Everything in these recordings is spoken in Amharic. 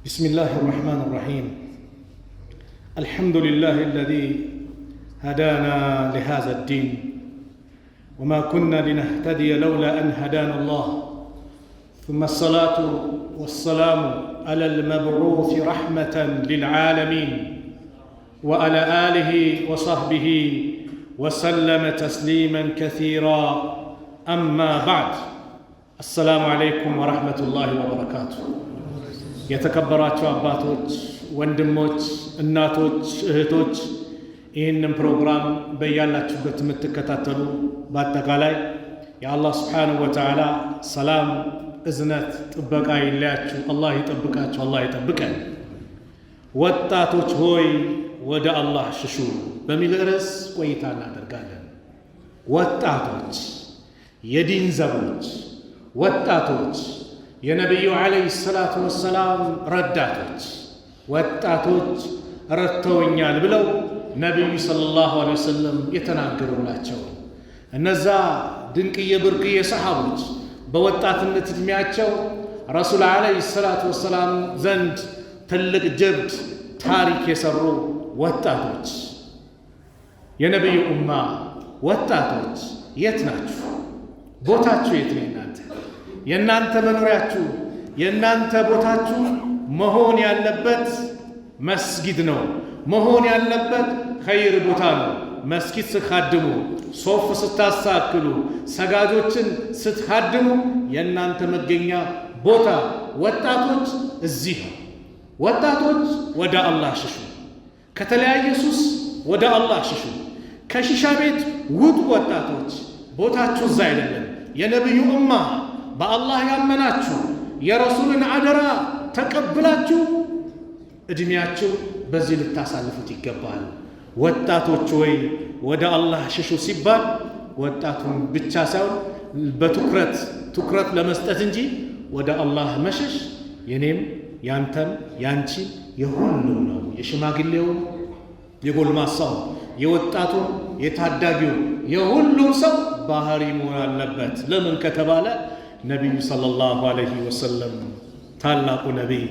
بسم الله الرحمن الرحيم. الحمد لله الذي هدانا لهذا الدين وما كنا لنهتدي لولا أن هدانا الله، ثم الصلاة والسلام على المبعوث رحمة للعالمين وعلى آله وصحبه وسلم تسليما كثيرا. أما بعد، السلام عليكم ورحمة الله وبركاته. የተከበራችሁ አባቶች፣ ወንድሞች፣ እናቶች፣ እህቶች ይህንን ፕሮግራም በያላችሁበት የምትከታተሉ በአጠቃላይ የአላህ ስብሓንሁ ወተዓላ ሰላም፣ እዝነት፣ ጥበቃ ይለያችሁ። አላህ ይጠብቃችሁ፣ አላህ ይጠብቀን። ወጣቶች ሆይ ወደ አላህ ሽሹ በሚል ርዕስ ቆይታ እናደርጋለን። ወጣቶች፣ የዲን ዘቦች፣ ወጣቶች፣ የነቢዩ ዓለይሂ ሰላቱ ወሰላም ረዳቶች፣ ወጣቶች ረድተውኛል ብለው ነቢዩ ሰለላሁ ዐለይሂ ወሰለም የተናገሩላቸው እነዛ ድንቅዬ ብርቅዬ ሰሓቦች በወጣትነት ዕድሜያቸው ረሱል ዓለይሂ ሰላቱ ወሰላም ዘንድ ትልቅ ጀብድ ታሪክ የሰሩ ወጣቶች፣ የነቢዩ ኡማ ወጣቶች የት ናችሁ? ቦታችሁ የት ነው? የእናንተ መኖሪያችሁ፣ የእናንተ ቦታችሁ መሆን ያለበት መስጊድ ነው። መሆን ያለበት ኸይር ቦታ ነው። መስጊድ ስትኻድሙ፣ ሶፍ ስታሳክሉ፣ ሰጋጆችን ስትኻድሙ የእናንተ መገኛ ቦታ ወጣቶች እዚህ ነው። ወጣቶች ወደ አላህ ሽሹ። ከተለያየ ሱስ ወደ አላህ ሽሹ። ከሺሻ ቤት ውጡ። ወጣቶች ቦታችሁ እዛ አይደለም። የነቢዩ ኡማ በአላህ ያመናችሁ የረሱልን አደራ ተቀብላችሁ ዕድሜያችሁ በዚህ ልታሳልፉት ይገባል። ወጣቶች ወይ ወደ አላህ ሽሹ ሲባል ወጣቱን ብቻ ሳይሆን በትኩረት ለመስጠት እንጂ ወደ አላህ መሸሽ የኔም ያንተም ያንቺ የሁሉም ነው። የሽማግሌው፣ የጎልማሳው፣ የወጣቱ፣ የታዳጊው የሁሉም ሰው ባህሪ መሆን አለበት። ለምን ከተባለ ነቢዩ ሰለላሁ ዐለይሂ ወሰለም ታላቁ ነቢይ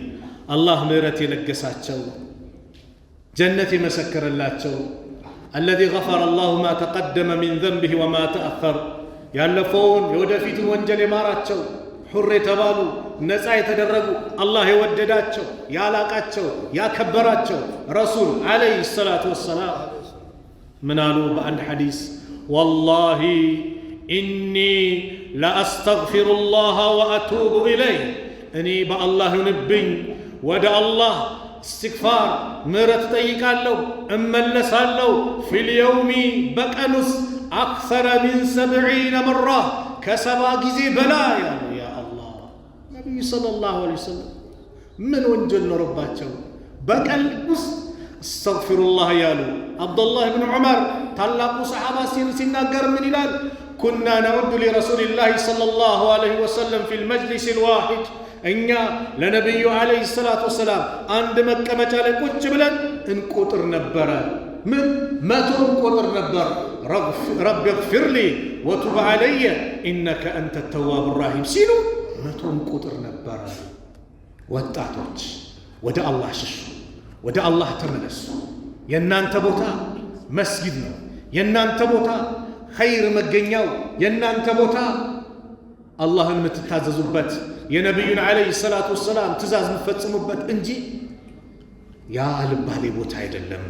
አላህ ምሕረት የለገሳቸው ጀነት የመሰከረላቸው አለዚ ገፈረ አላሁ ማ ተቀደመ ሚን ዘንቢሂ ወማ ተአኸር ያለፈውን የወደፊቱን ወንጀል የማራቸው ሑር የተባሉ ነፃ የተደረጉ አላህ የወደዳቸው ያላቃቸው ያከበራቸው ረሱል ዐለይሂ ሰላቱ ወሰላም ምን አሉ በአንድ ሐዲስ? ወላሂ ኢኒ ለአስተግፊሩላህ ወአቱቡ ኢለይህ፣ እኔ በአላህ ይሁንብኝ ወደ አላህ እስትግፋር ምሕረት ጠይቃለሁ እመለሳለሁ። ፊልየውሚ በቀን ውስጥ አክሰረ ሚን 70 መራ ከ70 ጊዜ በላይ ያሉ። ያ አላህ ነቢዩ ሰለላሁ ዐለይሂ ወሰለም ምን ወንጀል ኖረባቸው በቀን ውስጥ አስተግፊሩላህ ያሉ? አብዱላህ ብን ዑመር ታላቁ ሰሓባ ሲናገር ምን ይላል? ኩና ነዑዱ ሊረሱሊላህ ሰለላሁ ዐለይሂ ወሰለም ፊል መጅሊስ ልዋሒድ፣ እኛ ለነቢዩ ዐለይሂ ሰላቱ ወሰላም አንድ መቀመጫ ላይ ቁጭ ብለን እንቆጥር ነበረ። ምን 100 እንቆጥር ነበር። ረቢ እግፊር ሊ ወቱብ ዐለየ ኢነከ አንተ ተዋቡ ራሒም ሲሉ 100 እንቆጥር ነበረ። ወጣቶች ወደ አላህ ሽሹ፣ ወደ አላህ ተመለሱ። የእናንተ ቦታ መስጊድ ነው። የእናንተ ቦታ ኸይር መገኛው፣ የእናንተ ቦታ አላህን የምትታዘዙበት የነቢዩን ዐለይሂ ሰላቱ ወሰላም ትእዛዝ የምትፈጽሙበት እንጂ ያ አልባሌ ቦታ አይደለም።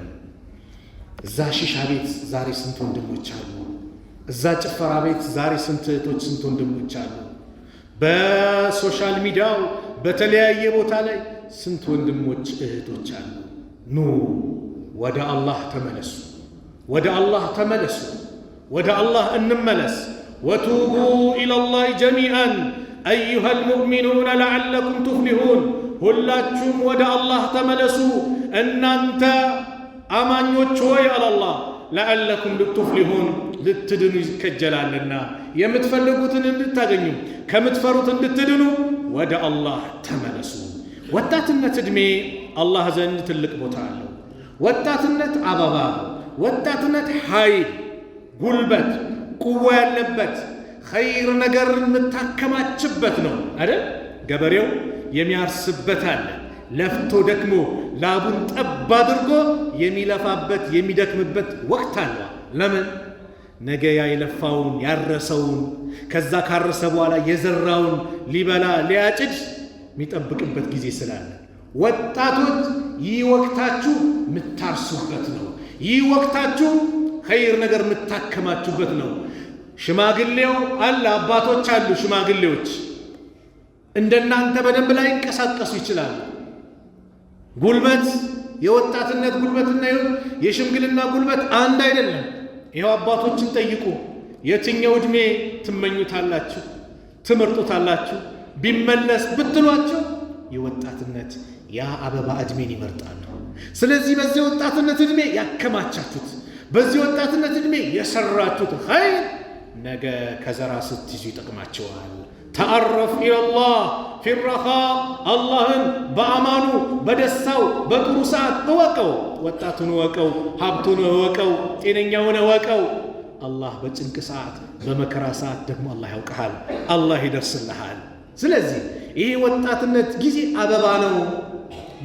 እዛ ሺሻ ቤት ዛሬ ስንት ወንድሞች አሉ። እዛ ጭፈራ ቤት ዛሬ ስንት እህቶች፣ ስንት ወንድሞች አሉ። በሶሻል ሚዲያው በተለያየ ቦታ ላይ ስንት ወንድሞች እህቶች አሉ። ኑ ወደ አላህ ተመለሱ፣ ወደ አላህ ተመለሱ፣ ወደ አላህ እንመለስ። ወቱቡ ኢለላህ ጀሚዓን አዩሃ ልሙእሚኑነ ለዓለኩም ቱፍሊሁን፣ ሁላችሁም ወደ አላህ ተመለሱ እናንተ አማኞች ሆይ አላላህ ለዓለኩም ልቱፍሊሁን፣ ልትድኑ ይከጀላልና የምትፈልጉትን እንድታገኙ ከምትፈሩት እንድትድኑ ወደ አላህ ተመለሱ። ወጣትነት ዕድሜ አላህ ዘንድ ትልቅ ቦታ አለው። ወጣትነት አበባ ነው። ወጣትነት ኃይል፣ ጉልበት፣ ቁዋ ያለበት ኸይር ነገር የምታከማችበት ነው አይደል? ገበሬው የሚያርስበት አለ፣ ለፍቶ ደክሞ ላቡን ጠብ አድርጎ የሚለፋበት የሚደክምበት ወቅት አለ። ለምን? ነገ ያይለፋውን ያረሰውን ከዛ ካረሰ በኋላ የዘራውን ሊበላ ሊያጭድ የሚጠብቅበት ጊዜ ስላለ፣ ወጣቶች ይህ ወቅታችሁ ምታርሱበት ነው። ይህ ወቅታችሁ ኸይር ነገር ምታከማችሁበት ነው። ሽማግሌው አለ፣ አባቶች አሉ፣ ሽማግሌዎች እንደናንተ በደንብ ላይ ይንቀሳቀሱ ይችላሉ። ጉልበት የወጣትነት ጉልበትና የሽምግልና ጉልበት አንድ አይደለም። ይኸው አባቶችን ጠይቁ። የትኛው ዕድሜ ትመኙታላችሁ? ትመርጡታላችሁ? ቢመለስ ብትሏቸው የወጣትነት ያ አበባ ዕድሜን ይመርጣሉ። ስለዚህ በዚህ ወጣትነት ዕድሜ ያከማቻችሁት፣ በዚህ ወጣትነት ዕድሜ የሰራችሁት ኸይር ነገ ከዘራ ስትይዙ ይጠቅማቸዋል። ተአረፍ ኢለላህ ፊረኻ፣ አላህን በአማኑ በደስታው በጥሩ ሰዓት እወቀው። ወጣቱን እወቀው፣ ሀብቱን እወቀው፣ ጤነኛውን እወቀው። አላህ በጭንቅ ሰዓት በመከራ ሰዓት ደግሞ አላህ ያውቀሃል፣ አላህ ይደርስልሃል። ስለዚህ ይሄ ወጣትነት ጊዜ አበባ ነው፣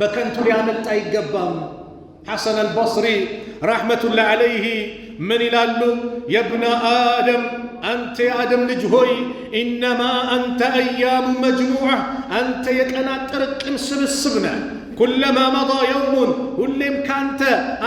በከንቱ ሊያመልጥ አይገባም። ሐሰን አልበስሪ ረሕመቱላህ ዐለይሂ ምን ይላሉ? የብነ አደም አንተ የአደም ልጅ ሆይ ኢነማ አንተ አያሙ መጅሙዓ፣ አንተ የቀናት ጥርቅም ስብስብ ነህ። ኩለማ መዳ የውሙን፣ ሁሌም ካንተ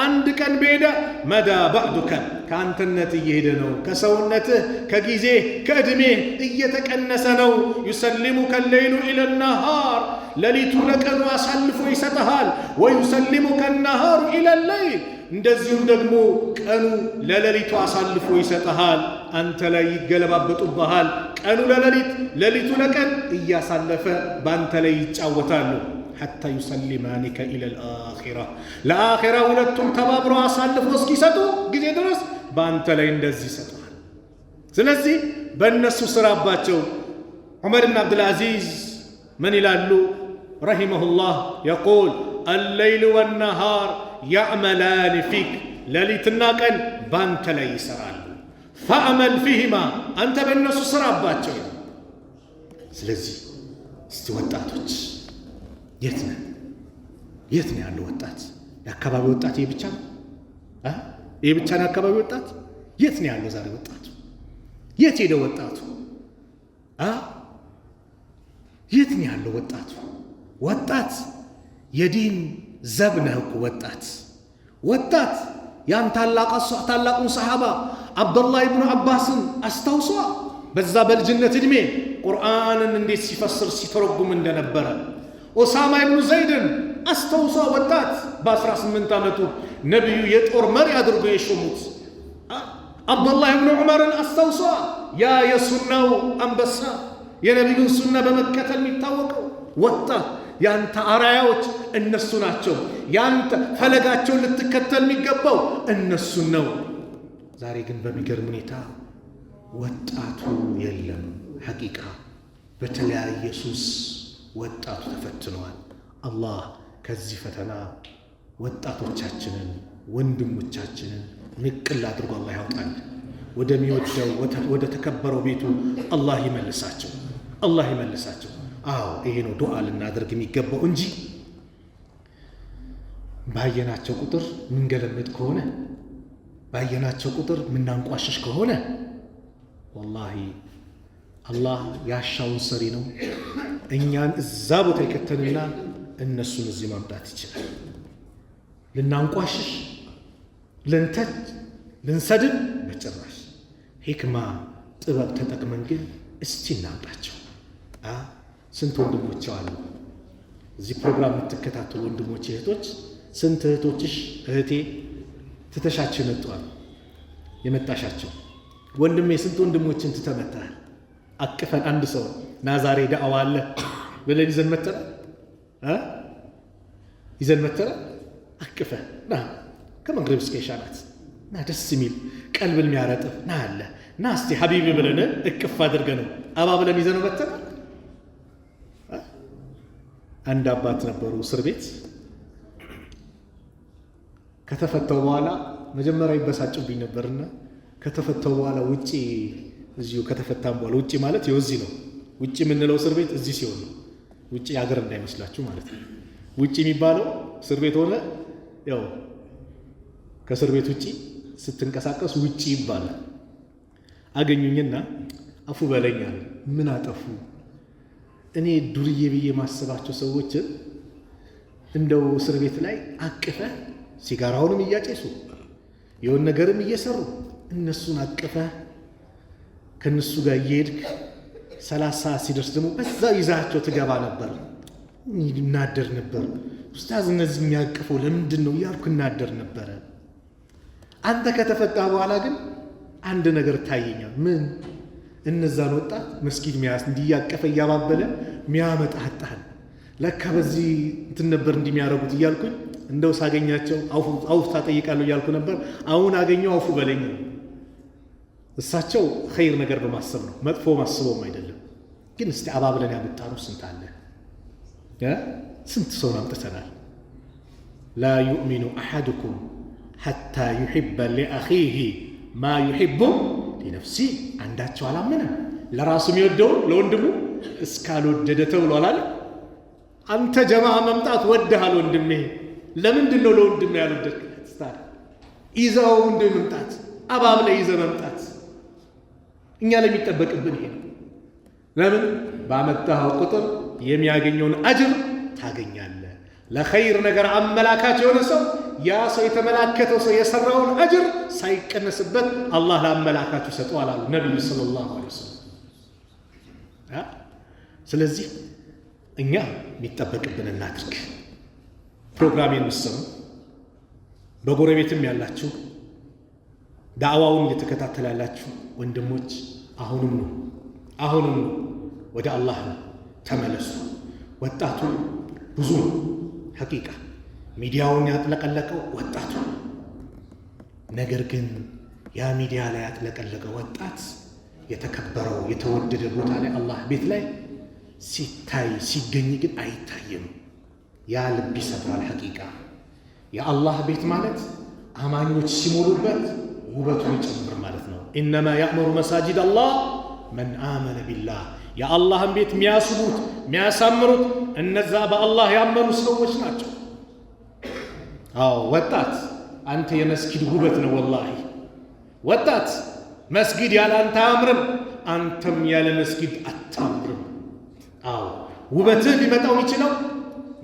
አንድ ቀን በሄደ መዳ ባዕዱከ፣ ከአንተነት እየሄደ ነው፣ ከሰውነትህ ከጊዜ ከዕድሜህ እየተቀነሰ ነው። ዩሰሊሙከ ሌይሉ ኢለ ናሃር፣ ሌሊቱ ለቀኑ አሳልፎ ይሰጠሃል። ወዩሰሊሙከ ናሃሩ ኢለ ሌይል፣ እንደዚሁም ደግሞ ቀኑ ለሌሊቱ አሳልፎ ይሰጠሃል። አንተ ላይ ይገለባበጡብሃል። ቀኑ ለሌሊት ሌሊቱ ለቀን እያሳለፈ በአንተ ላይ ይጫወታሉ። ሐታ ዩሰሊማኒከ ኢለል አኺራ፣ ለአኺራ ሁለቱም ተባብረው አሳልፎ እስኪሰጡ ጊዜ ድረስ በአንተ ላይ እንደዚህ ይሰጠዋል። ስለዚህ በእነሱ ስራባቸው። ዑመር ብን ዓብድልዓዚዝ ምን ይላሉ? ረሂመሁላህ የቁል አለይሉ ወነሃር ያዕመላን ፊክ፣ ሌሊትና ቀን ባንተ ላይ ይሰራሉ። ፈአመል ፊህማ፣ አንተ በእነሱ ስራባቸው። ስለዚህ እስቲ ወጣቶች የት ነን? የት ነው ያለው ወጣት? የአካባቢ ወጣት ይህ ብቻ ነው? ይህ ብቻ ነው የአካባቢ ወጣት? የት ነው ያለው ዛሬ ወጣቱ? የት ሄደ ወጣቱ? የት ነው ያለው ወጣቱ? ወጣት የዲን ዘብ ነህ እኮ ወጣት። ወጣት ያን ታላቁን ሰሓባ አብዱላህ ብኑ አባስን አስታውሷ። በዛ በልጅነት ዕድሜ ቁርአንን እንዴት ሲፈስር ሲተረጉም እንደነበረ። ኦሳማ ብኑ ዘይድን አስታውሷ። ወጣት በ18 ዓመቱ ነቢዩ የጦር መሪ አድርጎ የሾሙት። አብዱላህ ብኑ ዑመርን አስታውሷ። ያ የሱናው አንበሳ፣ የነቢዩን ሱና በመከተል የሚታወቀው ወጣት። ያንተ አራያዎች እነሱ ናቸው። ያንተ ፈለጋቸውን ልትከተል የሚገባው እነሱን ነው። ዛሬ ግን በሚገርም ሁኔታ ወጣቱ የለም። ሐቂቃ በተለያየ ሱስ ወጣቱ ተፈትነዋል። አላህ ከዚህ ፈተና ወጣቶቻችንን ወንድሞቻችንን ንቅል አድርጎ አላህ ያውጣል። ወደሚወደው ወደ ተከበረው ቤቱ አላህ ይመልሳቸው፣ አላህ ይመልሳቸው። አዎ ይሄ ነው ዱዓ ልናደርግ የሚገባው እንጂ ባየናቸው ቁጥር ምንገለምጥ ከሆነ፣ ባየናቸው ቁጥር ምናንቋሽሽ ከሆነ ወላሂ አላህ ያሻውን ሰሪ ነው። እኛን እዛ ቦታ ይከተልና እነሱን እዚህ ማምጣት ይችላል። ልናንቋሽሽ፣ ልንተች፣ ልንሰድብ በጭራሽ። ሂክማ ጥበብ ተጠቅመን ግን እስቲ እናምጣቸው። ስንት ወንድሞች አሉ እዚህ ፕሮግራም የምትከታተሉ ወንድሞች እህቶች፣ ስንት እህቶችሽ እህቴ ትተሻቸው መጥቷል የመጣሻቸው ወንድሜ፣ ስንት ወንድሞችን ትተመታል። አቅፈን አንድ ሰው ና ዛሬ ዳዕዋ አለ ብለን ይዘን መተናል። አቅፈን ና ከመግሪብ እስከ ኢሻ ናት፣ ና ደስ የሚል ቀልብን የሚያረጥብ ና አለ ና እስቲ ሀቢቢ ብለን እቅፍ አድርገን አባ ብለን ይዘነው መተናል። አንድ አባት ነበሩ እስር ቤት። ከተፈተው በኋላ መጀመሪያ ይበሳጭብኝ ነበርና ከተፈተው በኋላ ውጪ እዚሁ ከተፈታም በኋላ ውጪ ማለት የዚህ ነው። ውጪ የምንለው እስር ቤት እዚህ ሲሆን ነው። ውጪ ሀገር እንዳይመስላችሁ ማለት ነው። ውጪ የሚባለው እስር ቤት ሆነ ያው ከእስር ቤት ውጪ ስትንቀሳቀስ ውጪ ይባላል። አገኙኝና አፉ በለኛል። ምን አጠፉ? እኔ ዱርዬ ብዬ ማሰባቸው ሰዎችን እንደው እስር ቤት ላይ አቅፈ ሲጋራውንም እያጨሱ የሆነ ነገርም እየሰሩ እነሱን አቅፈ ከነሱ ጋር እየሄድክ 30 ሰዓት ሲደርስ ደግሞ በዛ ይዛቸው ትገባ ነበር። እናደር ነበር። ኡስታዝ እነዚህ የሚያቅፈው ለምንድን ነው እያልኩ እናደር ነበረ። አንተ ከተፈታ በኋላ ግን አንድ ነገር ታየኛል። ምን? እነዛን ወጣት መስጊድ ሚያስ እንዲያቀፈ እያባበለ ሚያመጣ አጣን። ለካ በዚህ እንትን ነበር እንደሚያረጉት እያልኩኝ እንደው ሳገኛቸው አውፍታ ጠይቃለሁ እያልኩ ነበር። አሁን አገኘው አውፉ በለኝ። እሳቸው ኸይር ነገር በማሰብ ነው፣ መጥፎ ማስበውም አይደለም። ግን እስቲ አባብለን ያመጣነው ስንት አለ? ስንት ሰው አምጥተናል። ላ ዩእሚኑ አሐዱኩም ሐታ ዩሒበ ሊአኺሂ ማ ዩሒቡ ሊነፍሲ። አንዳቸው አላመነም ለራሱ የሚወደውን ለወንድሙ እስካልወደደ ተብሎ አላለ። አንተ ጀማዓ መምጣት ወደሃል ወንድሜ፣ ለምንድን ነው ለወንድሜ ያልወደድክለት? ታዲያ ይዘው እንደ መምጣት አባብለ ይዘ መምጣት እኛ ለሚጠበቅብን ይሄ ነው። ለምን? ባመጣኸው ቁጥር የሚያገኘውን አጅር ታገኛለህ። ለኸይር ነገር አመላካች የሆነ ሰው ያ ሰው የተመላከተው ሰው የሰራውን አጅር ሳይቀነስበት አላህ ለአመላካቹ ሰጠዋል አሉ ነቢዩ ሰለላሁ ዐለይሂ ወሰለም። ስለዚህ እኛ የሚጠበቅብን እናድርግ። ፕሮግራሜን የምትሰሙ በጎረቤትም ያላችሁ ዳዕዋውን እየተከታተል ያላችሁ ወንድሞች አሁንም ወደ አላህ ተመለሱ። ወጣቱ ብዙ ነው ሐቂቃ ሚዲያውን ያጥለቀለቀው ወጣቱ። ነገር ግን ያ ሚዲያ ላይ ያጥለቀለቀው ወጣት የተከበረው የተወደደ ቦታ ላይ አላህ ቤት ላይ ሲታይ ሲገኝ ግን አይታይም። ያ ልብ ይሰብራል ሐቂቃ። የአላህ ቤት ማለት አማኞች ሲሞሉበት ውበቱን ይጨምር ማለት ነው። ኢነማ ያእሙሩ መሳጂድ አላህ መን አመነ ቢላህ። የአላህን ቤት የሚያስቡት የሚያሳምሩት እነዛ በአላህ ያመኑ ሰዎች ናቸው። አዎ ወጣት አንተ የመስጊድ ውበት ነው። ወላሂ ወጣት መስጊድ ያለ አንተ አያምርም፣ አንተም ያለ መስጊድ አታምርም። አዎ ውበትህ ሊመጣው የሚችለው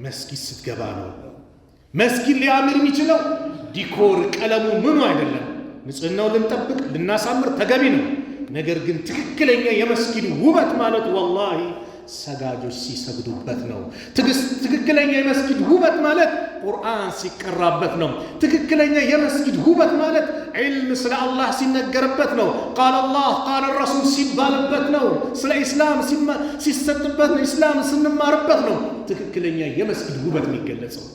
መስጊድ ስትገባ ነው። መስጊድ ሊያምር የሚችለው ዲኮር ቀለሙ ምኑ አይደለም። ንጽህናው ልንጠብቅ ልናሳምር ተገቢ ነው። ነገር ግን ትክክለኛ የመስጊድ ውበት ማለት ወላሂ ሰጋጆች ሲሰግዱበት ነው። ትክክለኛ የመስጊድ ውበት ማለት ቁርአን ሲቀራበት ነው። ትክክለኛ የመስጊድ ውበት ማለት ዒልም ስለ አላህ ሲነገርበት ነው። ቃል አላህ ቃል ረሱል ሲባልበት ነው። ስለ ኢስላም ሲሰጥበት ነው። ኢስላም ስንማርበት ነው ትክክለኛ የመስጊድ ውበት የሚገለጸው።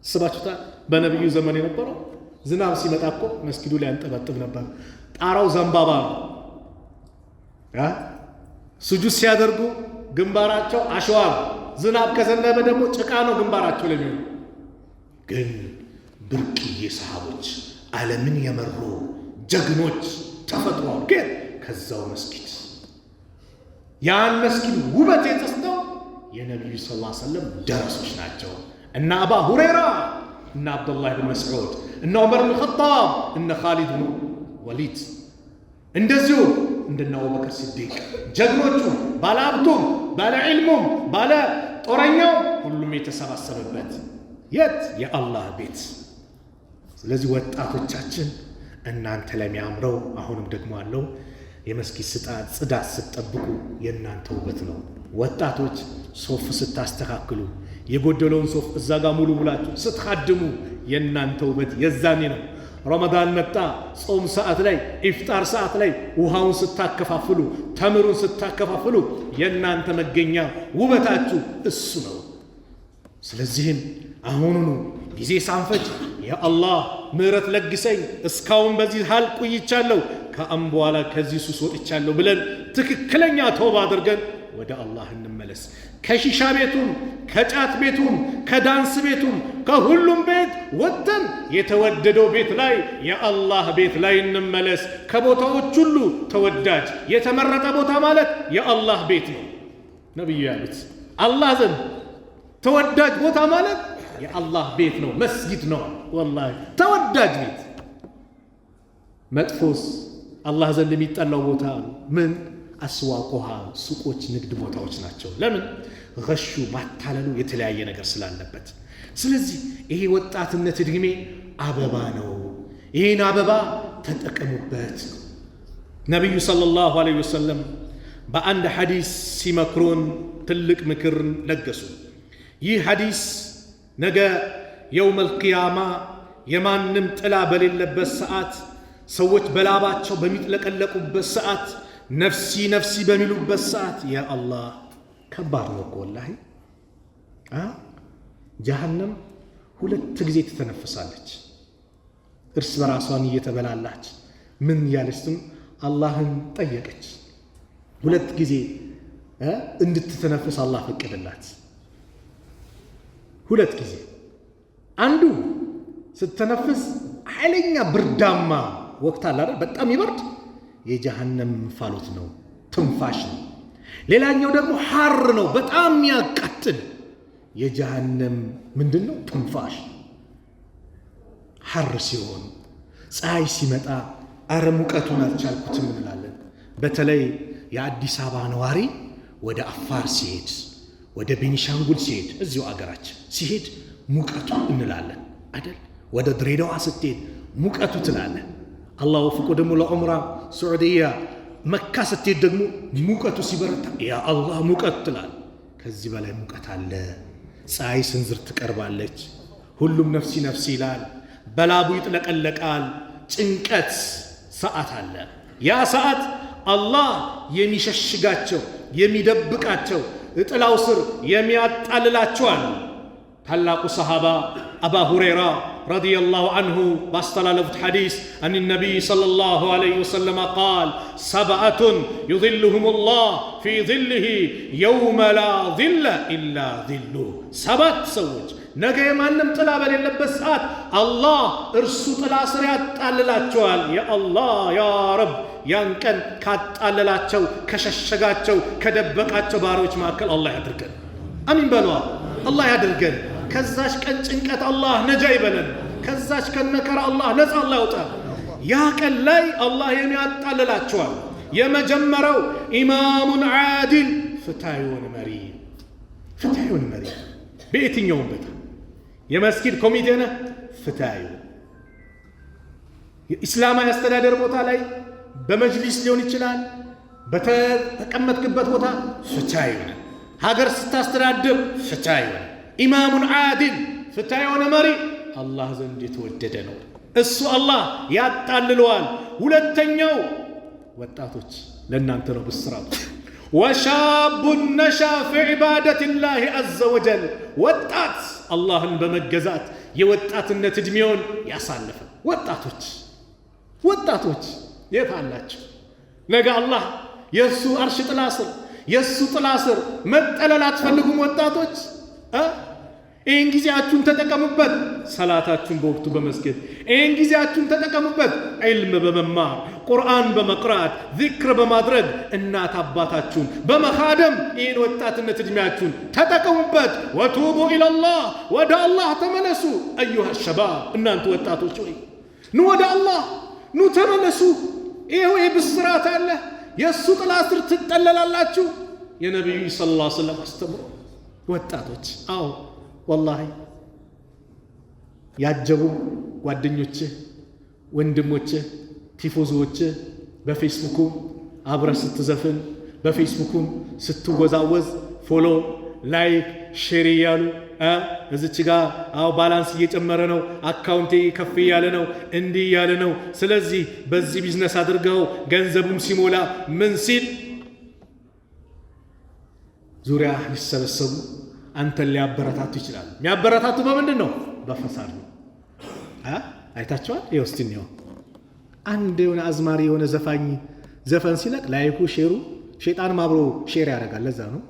ስባችሁታል። በነቢዩ ዘመን የነበረው ዝናብ ሲመጣ እኮ መስጊዱ ላይ አንጠበጥብ ነበር። ጣራው ዘንባባ ነው። ስጁድ ሲያደርጉ ግንባራቸው አሸዋ ነው። ዝናብ ከዘነበ ደግሞ ጭቃ ነው ግንባራቸው ለሚሆኑ። ግን ብርቅዬ ሰሃቦች ዓለምን የመሩ ጀግኖች ተፈጥሯል። ግን ከዛው መስጊድ ያን መስጊድ ውበት የተስተው የነቢዩ ሰለላሁ ዐለይሂ ወሰለም ደረሶች ናቸው። እነ አባ ሁረይራ፣ እነ አብዱላህ ብን መስዑድ፣ እነ ዑመር ብን ኸጣብ፣ እነ ኻሊድ ብን ወሊድ እንደዚሁ እንደነ አቡበክር ሲዲቅ ጀግኖቹ፣ ባለ ሀብቱም፣ ባለ ዒልሙም፣ ባለ ጦረኛው ሁሉም የተሰባሰበበት የት የአላህ ቤት። ስለዚህ ወጣቶቻችን እናንተ ለሚያምረው አሁንም ደግሞ አለው የመስጊድ ጽዳት ስትጠብቁ የእናንተ ውበት ነው። ወጣቶች ሶፍ ስታስተካክሉ የጎደለውን ሶፍ እዛ ጋር ሙሉ ብላችሁ ስትኻድሙ የእናንተ ውበት የዛኔ ነው። ረመዳን መጣ፣ ጾም ሰዓት ላይ ኢፍጣር ሰዓት ላይ ውሃውን ስታከፋፍሉ ተምሩን ስታከፋፍሉ የእናንተ መገኛ ውበታችሁ እሱ ነው። ስለዚህም አሁኑኑ ጊዜ ሳንፈጅ የአላህ ምህረት ለግሰኝ እስካሁን በዚህ ሀል ቆይቻለሁ ከአሁን በኋላ ከዚህ ሱስ ወጥቻለሁ ብለን ትክክለኛ ተውባ አድርገን ወደ አላህ እንመለስ። ከሺሻ ቤቱም ከጫት ቤቱም ከዳንስ ቤቱም ከሁሉም ቤት ወጥተን የተወደደው ቤት ላይ የአላህ ቤት ላይ እንመለስ። ከቦታዎች ሁሉ ተወዳጅ የተመረጠ ቦታ ማለት የአላህ ቤት ነው። ነብዩ ያሉት አላህ ዘንድ ተወዳጅ ቦታ ማለት የአላህ ቤት ነው፣ መስጊድ ነው። ወላሂ ተወዳጅ ቤት። መጥፎስ አላህ ዘንድ የሚጠላው ቦታ ምን? አስዋቁሃ፣ ሱቆች፣ ንግድ ቦታዎች ናቸው። ለምን? ገሹ፣ ማታለሉ፣ የተለያየ ነገር ስላለበት። ስለዚህ ይሄ ወጣትነት እድሜ አበባ ነው። ይህን አበባ ተጠቀሙበት። ነቢዩ ሰለላሁ ዐለይሂ ወሰለም በአንድ ሐዲስ ሲመክሩን ትልቅ ምክር ለገሱ። ይህ ሐዲስ ነገ የውመል ቂያማ የማንም ጥላ በሌለበት ሰዓት፣ ሰዎች በላባቸው በሚጥለቀለቁበት ሰዓት፣ ነፍሲ ነፍሲ በሚሉበት ሰዓት፣ ያ አላህ ከባድ ነው እኮ ወላሂ። ጀሃነም 2 ጊዜ ትተነፍሳለች፣ እርስ በራሷን እየተበላላች ምን ያለችም አላህን ጠየቀች። 2 ጊዜ እንድትተነፍስ አላህ ፈቀደላት። 2 ጊዜ። አንዱ ስትተነፍስ ኃይለኛ ብርዳማ ወቅት አለ አይደል? በጣም ይበርድ፣ የጀሃነም እንፋሎት ነው፣ ትንፋሽ ነው። ሌላኛው ደግሞ ሐር ነው፣ በጣም ያቃጥል፣ የጀሃነም ምንድነው? ትንፋሽ። ሐር ሲሆን ፀሐይ ሲመጣ አረ ሙቀቱን አልቻልኩትም እንላለን። በተለይ የአዲስ አበባ ነዋሪ ወደ አፋር ሲሄድ፣ ወደ ቤኒሻንጉል ሲሄድ፣ እዚሁ አገራችን ሲሄድ ሙቀቱ እንላለን አይደል? ወደ ድሬዳዋ ስትሄድ ሙቀቱ ትላለን። አላህ ወፍቆ ደግሞ ለዑምራ ሱዑዲያ መካ ስትሄድ ደግሞ ሙቀቱ ሲበረታ ያ አላህ ሙቀት ትላል። ከዚህ በላይ ሙቀት አለ? ፀሐይ ስንዝር ትቀርባለች፣ ሁሉም ነፍሲ ነፍሲ ይላል፣ በላቡ ይጥለቀለቃል። ጭንቀት ሰዓት አለ። ያ ሰዓት አላህ የሚሸሽጋቸው የሚደብቃቸው እጥላው ስር የሚያጣልላቸው አሉ። ታላቁ ሰሃባ አባ ሁረይራ ረዲየላሁ አንሁ ባስተላለፉት ሐዲስ አን ነቢይ ሰለላሁ ዐለይሂ ወሰለም ቃል ሰብዐቱን ዩዚልሁሙላህ ፊ ዚልህ የውመ ላ ዚለ ኢላ ዚሉህ። 7 ሰዎች ነገ የማንም ጥላ በሌለበት ሰዓት አላህ እርሱ ጥላ ስር ያጣልላቸዋል። ያ አላህ ያ ረብ ያን ቀን ካጣለላቸው ከሸሸጋቸው ከደበቃቸው ባሮች መካከል አላህ ያድርገን። አሚን በለዋ። አላህ ያድርገን። ከዛች ቀን ጭንቀት አላህ ነጃ ይበለን። ከዛች ቀን መከራ አላህ ነፃ አላህ ያውጣል። ያ ቀን ላይ አላህ የሚያጣልላቸዋል። የመጀመሪያው ኢማሙን ዓዲል፣ ፍትሃ የሆነ መሪ። ፍትሃ የሆነ መሪ በየትኛውም ቦታ የመስጊድ ኮሚቴ ነህ፣ ፍትሃ የሆነ የኢስላማዊ አስተዳደር ቦታ ላይ በመጅሊስ ሊሆን ይችላል፣ በተቀመጥክበት ቦታ ፍትሃ የሆነ ሀገር ስታስተዳድር ፍትሃ የሆነ ኢማሙን ዓዲል፣ ፍትሃ የሆነ መሪ አላህ ዘንድ የተወደደ ነው። እሱ አላህ ያጣልለዋል። ሁለተኛው ወጣቶች ለእናንተ ነው ብስራቱ። ወሻቡን ነሻ ፊ ዒባደቲላሂ ዐዘ ወጀል፣ ወጣት አላህን በመገዛት የወጣትነት ዕድሜውን ያሳለፈ ወጣቶች የት አላቸው? ነገ አላህ የእሱ አርሽ ጥላ ስር የእሱ ጥላ ስር መጠለል አትፈልጉም ወጣቶች? ይህን ጊዜያችሁን ተጠቀሙበት፣ ሰላታችሁን በወቅቱ በመስገድ ይህን ጊዜያችሁን ተጠቀሙበት፣ ዒልም በመማር ቁርአን በመቅራት ዚክር በማድረግ እናት አባታችሁን በመኻደም ይህን ወጣትነት ዕድሜያችሁን ተጠቀሙበት። ወቱቡ ኢለላህ፣ ወደ አላህ ተመለሱ። አዩሃ ሸባብ፣ እናንተ ወጣቶች ወይ ኑ ወደ አላህ ኑ ተመለሱ። ይኸው ብስራት አለ። የእሱ ጥላ ስር ትጠለላላችሁ። የነቢዩ ሰለላሁ ዐለይሂ ወሰለም አስተምሮ ወጣቶች፣ አዎ ወላሂ ያጀቡ ጓደኞችህ፣ ወንድሞችህ፣ ቲፎዞችህ በፌስቡኩ አብረህ ስትዘፍን በፌስቡኩም ስትወዛወዝ ፎሎ ላይክ ሼር እያሉ እዚች ጋር አዎ ባላንስ እየጨመረ ነው፣ አካውንቴ ከፍ እያለ ነው፣ እንዲህ እያለ ነው፣ ስለዚህ በዚህ ቢዝነስ አድርገው ገንዘቡም ሲሞላ ምን ሲል ዙሪያ ሊሰበሰቡ አንተን ሊያበረታቱ ይችላል። የሚያበረታቱ በምንድን ነው? በፈሳድ ነው። አይታችኋል? ይኸው እስቲ ነው አንድ የሆነ አዝማሪ የሆነ ዘፋኝ ዘፈን ሲለቅ ላይኩ ሼሩ ሸይጣንም አብሮ ሼር ያደርጋል። ለዛ ነው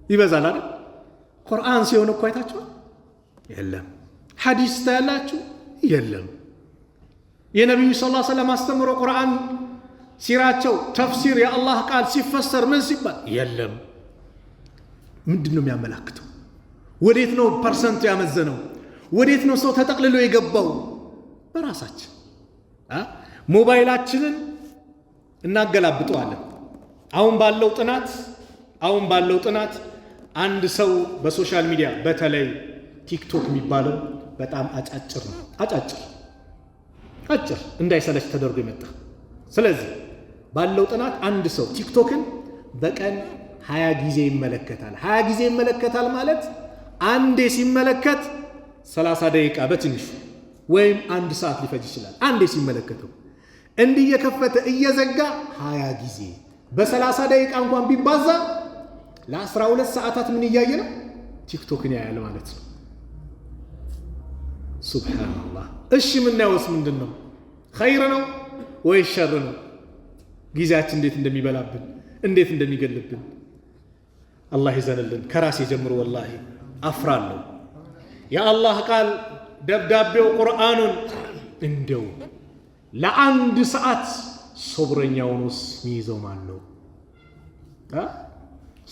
ይበዛል አይደል? ቁርአን ሲሆን እኮ አይታችኋል? የለም። ሐዲስ ታያላችሁ? የለም። የነቢዩ ሰለላሁ ዐለይሂ ወሰለም አስተምሮ ቁርአን ሲራቸው ተፍሲር የአላህ ቃል ሲፈሰር ምን ሲባል የለም። ምንድን ነው የሚያመላክተው? ወዴት ነው ፐርሰንቱ ያመዘነው? ወዴት ነው ሰው ተጠቅልሎ የገባው? በራሳችን ሞባይላችንን እናገላብጠዋለን። አሁን ባለው ጥናት አንድ ሰው በሶሻል ሚዲያ በተለይ ቲክቶክ የሚባለው በጣም አጫጭር ነው። አጭር እንዳይሰለች ተደርጎ የመጣ። ስለዚህ ባለው ጥናት አንድ ሰው ቲክቶክን በቀን 20 ጊዜ ይመለከታል። 20 ጊዜ ይመለከታል ማለት አንዴ ሲመለከት 30 ደቂቃ በትንሹ ወይም 1 ሰዓት ሊፈጅ ይችላል። አንዴ ሲመለከተው እንዲህ እየከፈተ እየዘጋ 20 ጊዜ በ30 ደቂቃ እንኳን ቢባዛ ለ12 ሰዓታት ምን እያየ ነው? ቲክቶክን ያያል ማለት ነው። ሱብሃንአላህ። እሺ የምናየውስ ምንድን ነው? ኸይር ነው ወይ ሸር ነው? ጊዜያችን እንዴት እንደሚበላብን እንዴት እንደሚገልብን አላህ ይዘንልን። ከራሴ ጀምሮ ወላሂ አፍራለሁ። የአላህ ቃል ደብዳቤው ቁርአኑን እንደው ለአንድ ሰዓት ሶብረኛውንስ ሚይዘው ማን ነው?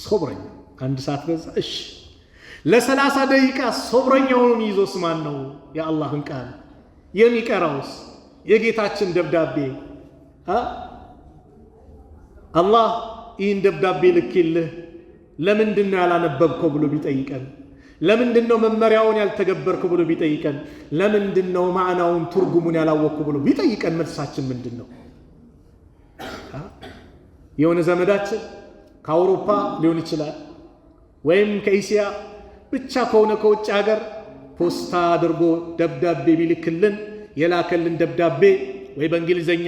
ሶብረኛ አንድ ሰዓት በዛ። እሺ ለ30 ደቂቃ ሶብረኛውን ይዞስ ማን ነው? የአላህን ቃል የሚቀራውስ የጌታችን ደብዳቤ አላህ ይህን ደብዳቤ ልኬልህ ለምንድን ነው ያላነበብከው ብሎ ቢጠይቀን፣ ለምንድን ነው መመሪያውን ያልተገበርከው ብሎ ቢጠይቀን፣ ለምንድን ነው ማዕናውን ትርጉሙን ያላወቅከው ብሎ ቢጠይቀን መልሳችን ምንድን ነው? የሆነ ዘመዳችን ከአውሮፓ ሊሆን ይችላል ወይም ከኢሲያ ብቻ ከሆነ ከውጭ ሀገር ፖስታ አድርጎ ደብዳቤ ቢልክልን የላከልን ደብዳቤ ወይ በእንግሊዘኛ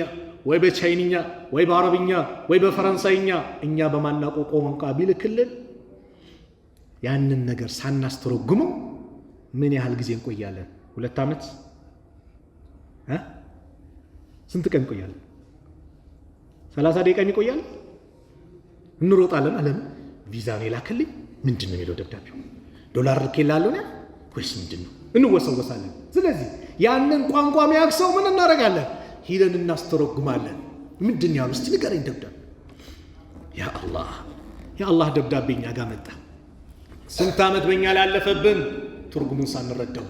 ወይ በቻይንኛ ወይ በአረብኛ ወይ በፈረንሳይኛ እኛ በማናውቀው ቋንቋ ቢልክልን ያንን ነገር ሳናስተረጉመው ምን ያህል ጊዜ እንቆያለን? 2 ዓመት? ስንት ቀን እንቆያለን? 30 ደቂቃ እንቆያለን? እንሮጣለን። አለም ቪዛን የላከልኝ ምንድን ነው የሚለው ደብዳቤው? ዶላር ልኬላለሁ ነው ወይስ ምንድን ነው? እንወሰወሳለን። ስለዚህ ያንን ቋንቋ የሚያክሰው ምን እናደርጋለን? ሂደን እናስተረጉማለን። ምንድን ያሉ እስቲ ንገረኝ ደብዳቤ። ያ አላህ ደብዳቤ እኛ ጋር መጣ። ስንት ዓመት በእኛ ላይ ያለፈብን ትርጉሙን ሳንረዳው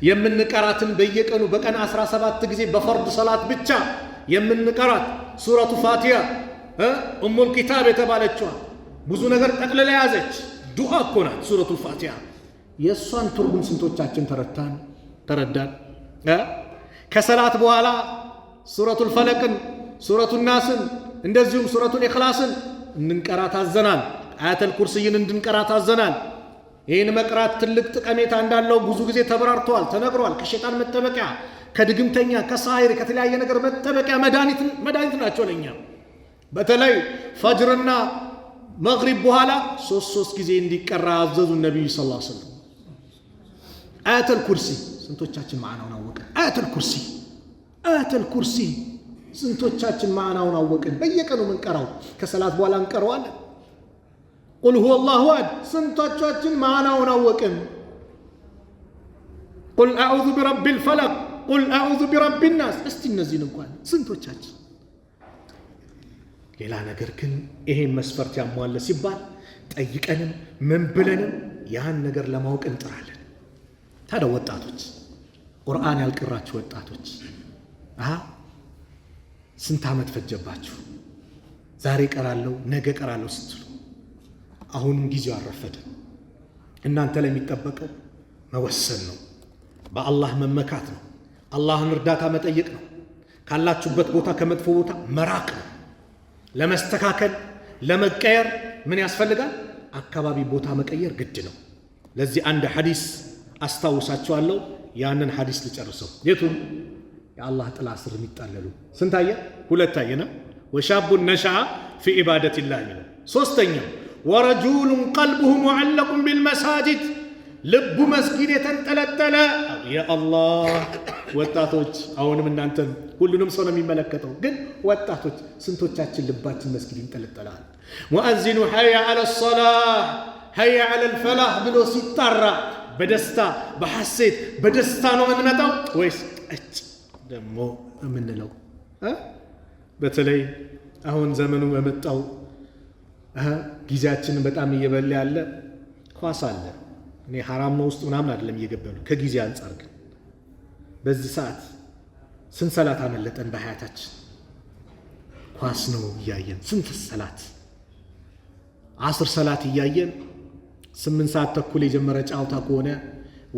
የምንቀራትን በየቀኑ በቀን 17 ጊዜ በፈርድ ሰላት ብቻ የምንቀራት ሱረቱ ፋቲሃ ኡሙል ኪታብ የተባለችዋ ብዙ ነገር ጠቅልላ ያዘች ዱዓ እኮ ናት ሱረቱ ፋቲሃ። የእሷን ትርጉም ስንቶቻችን ተረዳን? ከሰላት በኋላ ሱረቱል ፈለቅን፣ ሱረቱን ናስን እንደዚሁም ሱረቱል ኢኽላስን እንድንቀራ ታዘናል። አያተል ኩርሲይን እንድንቀራ ታዘናል። ይህን መቅራት ትልቅ ጠቀሜታ እንዳለው ብዙ ጊዜ ተብራርተዋል፣ ተነግሯል። ከሸይጣን መጠበቂያ፣ ከድግምተኛ፣ ከሳሂር፣ ከተለያየ ነገር መጠበቂያ መድኃኒት ናቸው ለኛ። በተለይ ፈጅርና መግሪብ በኋላ 3 ጊዜ እንዲቀራ አዘዙ ነብዩ ሰለላሁ ዐለይሂ ወሰለም። አያተል ኩርሲ ስንቶቻችን ማዕናውን አወቅን? አያተል ኩርሲ ስንቶቻችን ማዕናውን አወቅን? በየቀኑ ምንቀራው ከሰላት በኋላ እንቀረዋለን። ቁል ሁወ አላሁ አሐድ ስንቶቻችን ማዕናውን አወቅን? ቁል አዑዙ ቢረቢል ፈለቅ፣ ቁል አዑዙ ቢረቢን ናስ። እስቲ እነዚህን እንኳን ስንቶቻችን። ሌላ ነገር ግን ይሄን መስፈርት ያሟለ ሲባል ጠይቀንም ምን ብለንም ያን ነገር ለማወቅ እንጥራለን። ታዲያ ወጣቶች፣ ቁርአን ያልቀራችሁ ወጣቶች ስንት ዓመት ፈጀባችሁ? ዛሬ ቀራለሁ ነገ ቀራለሁ ስትሉ አሁንም ጊዜው አረፈደ። እናንተ ላይ የሚጠበቀው መወሰን ነው። በአላህ መመካት ነው። አላህን እርዳታ መጠየቅ ነው። ካላችሁበት ቦታ ከመጥፎ ቦታ መራቅ ነው። ለመስተካከል ለመቀየር ምን ያስፈልጋል? አካባቢ ቦታ መቀየር ግድ ነው። ለዚህ አንድ ሐዲስ አስታውሳችኋለሁ። ያንን ሐዲስ ልጨርሰው። የቱን? የአላህ ጥላ ስር የሚጣለሉ ስንት አየ? 2 አየና ወሻቡን ነሸአ ፊ ኢባደቲላህ ይላል። 3ኛው ወረጁሉን ቀልቡሁ ሙዐለቁን ቢልመሳጅድ ልቡ መስጊድ የተንጠለጠለ። የአላህ ወጣቶች፣ አሁንም እናንተም ሁሉንም ሰው ነው የሚመለከተው፣ ግን ወጣቶች ስንቶቻችን ልባችን መስጊድ ይንጠለጠላል? ሙአዚኑ ሐያ ዐለ ሶላህ ሐያ ዐለል ፈላህ ብሎ ሲጣራ በደስታ በሐሴት በደስታ ነው የምንመጣው ወይስ ደግሞ የምንለው? በተለይ አሁን ዘመኑ በመጣው ጊዜያችንን በጣም እየበላ ያለ ኳስ አለ፣ እኔ ሐራም ነው ውስጥ ምናምን አይደለም እየገባሉ ከጊዜ አንፃር ግን በዚህ ሰዓት ስንት ሰላት አመለጠን በሐያታችን ኳስ ነው እያየን ስንት ሰላት 10 ሰላት እያየን 8 ሰዓት ተኩል የጀመረ ጫውታ ከሆነ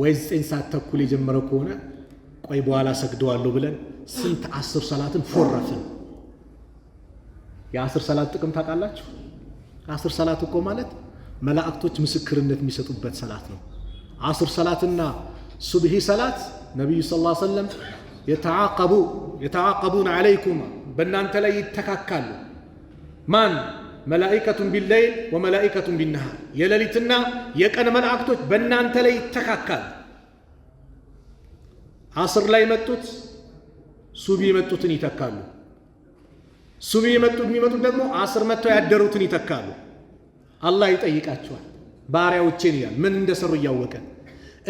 ወይ 9 ሰዓት ተኩል የጀመረ ከሆነ ቆይ በኋላ ሰግደዋለሁ ብለን ስንት 10 ሰላትን ፎረፍን የ10 ሰላት ጥቅም ታውቃላችሁ 10 ሰላት እኮ ማለት መላእክቶች ምስክርነት የሚሰጡበት ሰላት ነው 10 ሰላትና ሱብሂ ሰላት ነብዩ ሰለላሁ ዐለይሂ ወሰለም يتعاقبون عليكم በእናንተ ላይ ይተካካሉ ማን መላእክቱን ቢለይል ወመላእክቱን ቢነሃር የሌሊትና የቀን መላእክቶች በእናንተ ላይ ይተካካሉ 10 ላይ መጡት ሱብሂ መጡትን ይተካሉ ሱብሂ የሚመጡት ደግሞ 10 መጥተው ያደሩትን ይተካሉ አላህ ይጠይቃቸዋል ባሪያዎቼን ይላል ምን እንደሰሩ እያወቀ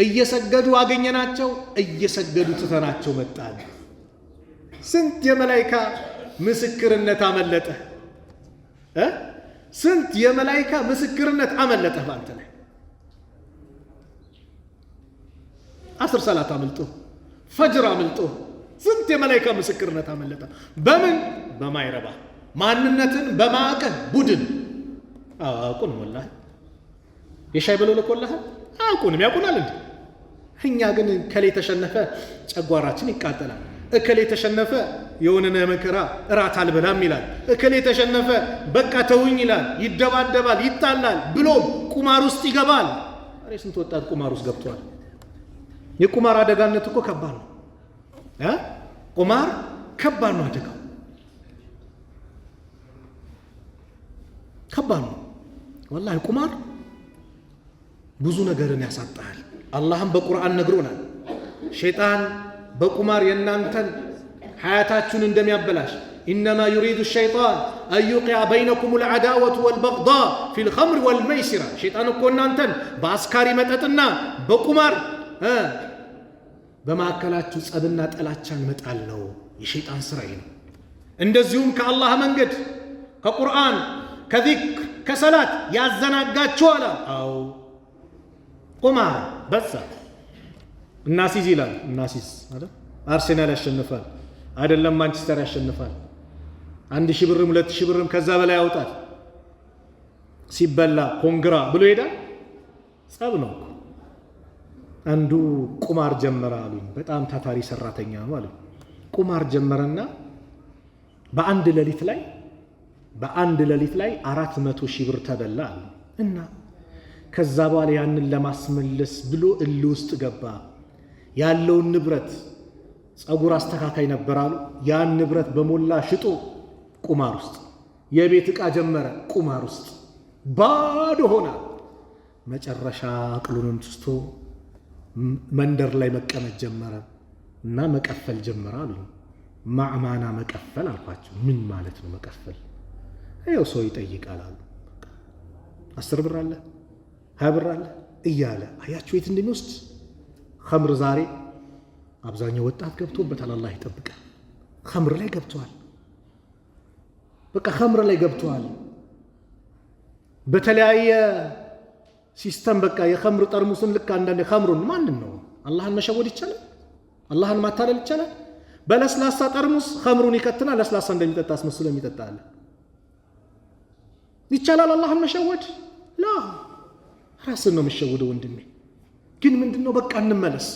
እየሰገዱ አገኘናቸው እየሰገዱ ትተናቸው መጣን ስንት የመላእክት ምስክርነት አመለጠ ስንት የመላእክት ምስክርነት አመለጠ ባንተ ላይ 10 ሰላት አመልጦ ፈጅር አመልጦ ስንት የመላእክት ምስክርነት አመለጠ በምን በማይረባ ማንነትን በማቀን ቡድን አቁን ወላሂ የሻይ ብሎ ለቆላህ አቁንም ያቁናል እንዴ እኛ ግን ከሌ ተሸነፈ ጨጓራችን ይቃጠላል እከሌ ተሸነፈ የሆነነ መከራ እራት አልበላም ይላል እከሌ ተሸነፈ በቃ ተውኝ ይላል ይደባደባል ይጣላል ብሎ ቁማር ውስጥ ይገባል አሬ ስንት ወጣት ቁማር ውስጥ ገብቷል የቁማር አደጋነት እኮ ከባድ ነው ቁማር ከባድ ነው አደጋው ከባድ ነው والله ቁማር ብዙ ነገርን ያሳጣል አላህም በቁርአን ነግሮናል ሸይጣን በቁማር የናንተን ሐያታችሁን እንደሚያበላሽ انما يريد الشيطان ان يوقع بينكم العداوه والبغضاء في الخمر والميسر ሸይጣን እኮ እናንተን በአስካሪ መጠጥና በቁማር በማከላችሁ ጸብና ጠላቻን መጣል ነው የሸይጣን ስራ ነው እንደዚሁም ከአላህ መንገድ ከቁርአን ከዚክር ከሰላት ያዘናጋችኋል አው ቁማር በዛ እናሲዝ ይላል እናሲዝ አይደል አርሴናል ያሸንፋል አይደለም ማንቸስተር ያሸንፋል 1000 ብርም 2000 ብርም ከዛ በላይ ያወጣል ሲበላ ኮንግራ ብሎ ይሄዳል ጸብ ነው አንዱ ቁማር ጀመረ አሉኝ በጣም ታታሪ ሰራተኛ ነው አሉ ቁማር ጀመረና በአንድ ሌሊት ላይ 400,000 ብር ተበላ አሉ እና ከዛ በኋላ ያንን ለማስመለስ ብሎ ውስጥ ገባ ያለውን ንብረት ጸጉር አስተካካይ ነበራሉ ያን ንብረት በሞላ ሽጦ ቁማር ውስጥ የቤት ዕቃ ጀመረ ቁማር ውስጥ ባዶ ሆነ መጨረሻ አቅሉንም ትስቶ መንደር ላይ መቀመጥ ጀመረ እና መቀፈል ጀመረ አሉ ማዕማና መቀፈል አልኳቸው ምን ማለት ነው መቀፈል አይው ሰው ይጠይቃል አሉ 10 ብር አለ 20 ብር አለ እያለ አያችሁ የት እንደሚወስድ ኸምር ዛሬ አብዛኛው ወጣት ገብቶበታል አላህ ይጠብቃል ኸምር ላይ ገብቷል በቃ ኸምር ላይ ገብቷል በተለያየ ሲስተም በቃ የኸምር ጠርሙስን ልክ አንዳንዴ ኸምሩን ማንን ነው አላህን መሸወድ ይቻላል አላህን ማታለል ይቻላል በለስላሳ ጠርሙስ ኸምሩን ይከትና ለስላሳ እንደሚጠጣ አስመስሎ የሚጠጣል ይቻላል አላህን መሸወድ ላ ራስን ነው መሸወድ ወንድሜ ግን ምንድነው በቃ እንመለስ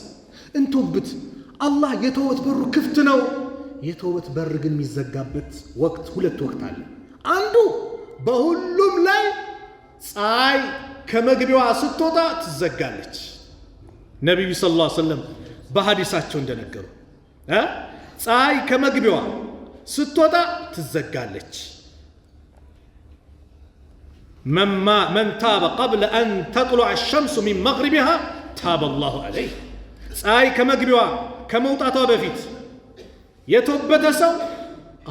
እንቶብት አላህ የተውበት በሩ ክፍት ነው የተውበት በር ግን የሚዘጋበት ወቅት ሁለት ወቅት አለ አንዱ በሁሉም ላይ ፀሐይ ከመግቢያዋ ስትወጣ ትዘጋለች ነብዩ ሰለላሁ ዐለይሂ ወሰለም በሐዲሳቸው እንደነገሩ ፀሐይ ከመግቢያዋ ስትወጣ ትዘጋለች من تاب قبل أن تطلع الشمس من مغربها تاب الله عليه ፀሐይ ከመግቢያዋ ከመውጣቷ በፊት የተወበተ ሰው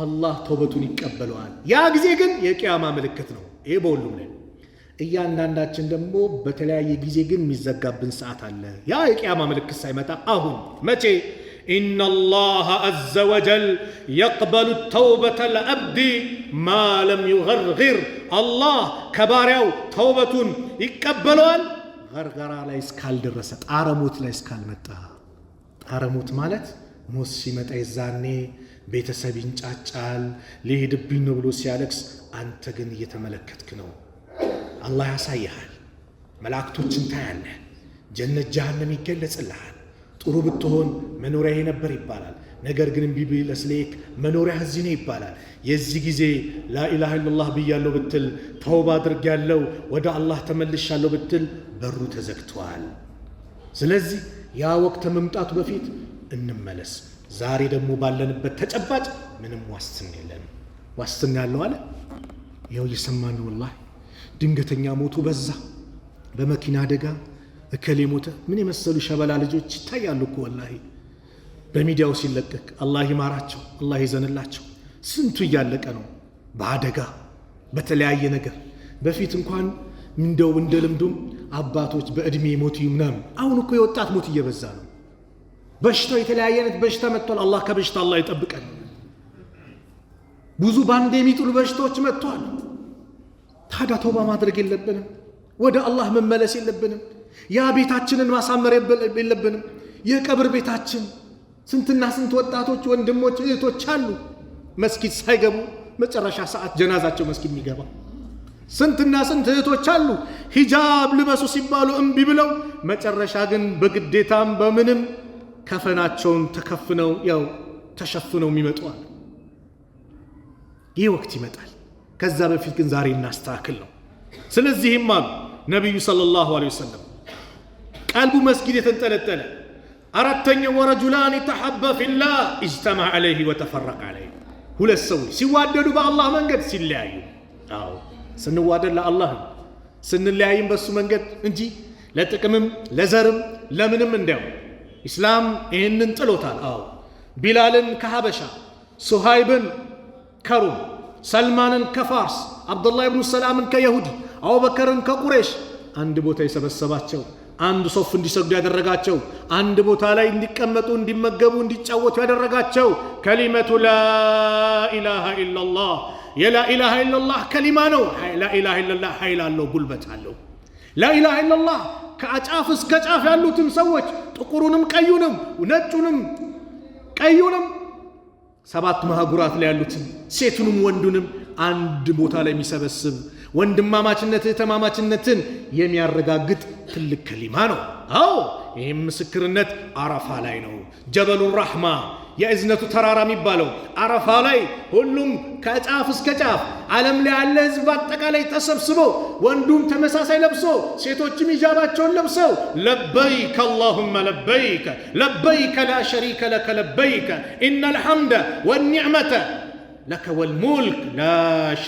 አላህ ተውበቱን ይቀበለዋል ያ ጊዜ ግን የቂያማ ምልክት ነው ይሄ በሁሉም ላይ እያንዳንዳችን ደግሞ በተለያየ ጊዜ ግን የሚዘጋብን ሰዓት አለ ያ የቂያማ ምልክት ሳይመጣ አሁን መቼ إن الله عز وجل يقبل التوبة العبد ما لم يغرغر الله كباريو توبة يقبلوال ገርገራ ላይ እስካልደረሰ ጣረሞት ላይ እስካልመጣ ጣረሞት ማለት ሞት ሲመጣ ይዛኔ ቤተሰብ ይንጫጫል ሊሄድብኝ ነው ብሎ ሲያለቅስ አንተ ግን እየተመለከትክ ነው አላህ ያሳያል መላእክቶችን ታያለህ ጀነት ጀሃነም ይገለጽልሃል ጥሩ ብትሆን መኖሪያ ነበር ይባላል ነገር ግን እምቢ ብለስሌክ መኖሪያ እዚህ ነው ይባላል የዚህ ጊዜ ላኢላሃ ኢላላህ ብያለሁ ብትል ተውባ አድርጌያለሁ ወደ አላህ ተመልሻለሁ ብትል በሩ ተዘግቷል ስለዚህ ያ ወቅት መምጣቱ በፊት እንመለስ ዛሬ ደግሞ ባለንበት ተጨባጭ ምንም ዋስትና የለንም ዋስትና ያለው አለ ይኸው እየሰማን ነው ወላሂ ድንገተኛ ሞቱ በዛ በመኪና አደጋ እከሌ ሞተ ምን የመሰሉ ሸበላ ልጆች ይታያሉ እኮ ወላሂ በሚዲያው ሲለቀቅ አላህ ይማራቸው አላህ ይዘንላቸው ስንቱ እያለቀ ነው በአደጋ በተለያየ ነገር በፊት እንኳን እንደው እንደ ልምዱም አባቶች በእድሜ ሞቱ ምናምን አሁን እኮ የወጣት ሞት እየበዛ ነው በሽታው የተለያየ አይነት በሽታ መጥቷል አላህ ከበሽታ አላህ ይጠብቀን ብዙ ባንዴ የሚጥሉ በሽታዎች መጥቷል ታዲያ ተውባ ማድረግ የለብንም ወደ አላህ መመለስ የለብንም ያ ቤታችንን ማሳመር የለብንም የቀብር ቤታችን ስንትና ስንት ወጣቶች ወንድሞች እህቶች አሉ መስጊድ ሳይገቡ መጨረሻ ሰዓት ጀናዛቸው መስጊድ የሚገባ ስንትና ስንት እህቶች አሉ ሂጃብ ልበሱ ሲባሉ እምቢ ብለው መጨረሻ ግን በግዴታም በምንም ከፈናቸውን ተከፍነው ያው ተሸፍነው የሚመጡዋል ይህ ወቅት ይመጣል ከዛ በፊት ግን ዛሬ እናስተካክል ነው ስለዚህም አሉ ነብዩ ሰለላሁ ዐለይሂ ወሰለም ቀልቡ መስጊድ የተንጠለጠለ አራተኛው ወረጁላን ተሐበ ፊላህ اجتمع عليه وتفرق عليه ሁለት ሰዎች ሲዋደዱ በአላህ መንገድ ሲለያዩ አዎ ስንዋደድ ለአላህ ስንለያይም በሱ መንገድ እንጂ ለጥቅምም ለዘርም ለምንም እንደው ኢስላም ይህንን ጥሎታል አዎ ቢላልን ከሐበሻ ሱሃይብን ከሩም ሰልማንን ከፋርስ አብዱላህ ኢብኑ ሰላምን ከይሁዲ አቡበከርን ከቁረይሽ አንድ ቦታ የሰበሰባቸው አንድ ሶፍ እንዲሰግዱ ያደረጋቸው አንድ ቦታ ላይ እንዲቀመጡ እንዲመገቡ እንዲጫወቱ ያደረጋቸው ከሊመቱ ላኢላሃ ኢላላህ የላኢላሃ ኢላላህ ከሊማ ነው ላኢላሃ ኢላላህ ኃይል አለው ጉልበት አለው ላኢላሃ ኢላላህ ከጫፍ እስከ ጫፍ ያሉትን ሰዎች ጥቁሩንም ቀዩንም ነጩንም ቀዩንም ሰባት ማህጉራት ላይ ያሉትን ሴቱንም ወንዱንም አንድ ቦታ ላይ የሚሰበስብ ወንድማማችነት ተማማችነትን የሚያረጋግጥ ትልቅ ከሊማ ነው አዎ ይህም ምስክርነት አረፋ ላይ ነው ጀበሉ ረህማ የእዝነቱ ተራራ የሚባለው አረፋ ላይ ሁሉም ከጫፍ እስከ ጫፍ ዓለም ላይ ያለ ህዝብ አጠቃላይ ተሰብስበው ወንዱም ተመሳሳይ ለብሶ ሴቶችም ሂጃባቸውን ለብሰው ለበይከ اللهم لبيك لبيك لا شريك لك لبيك إن الحمد والنعمة لك والملك لا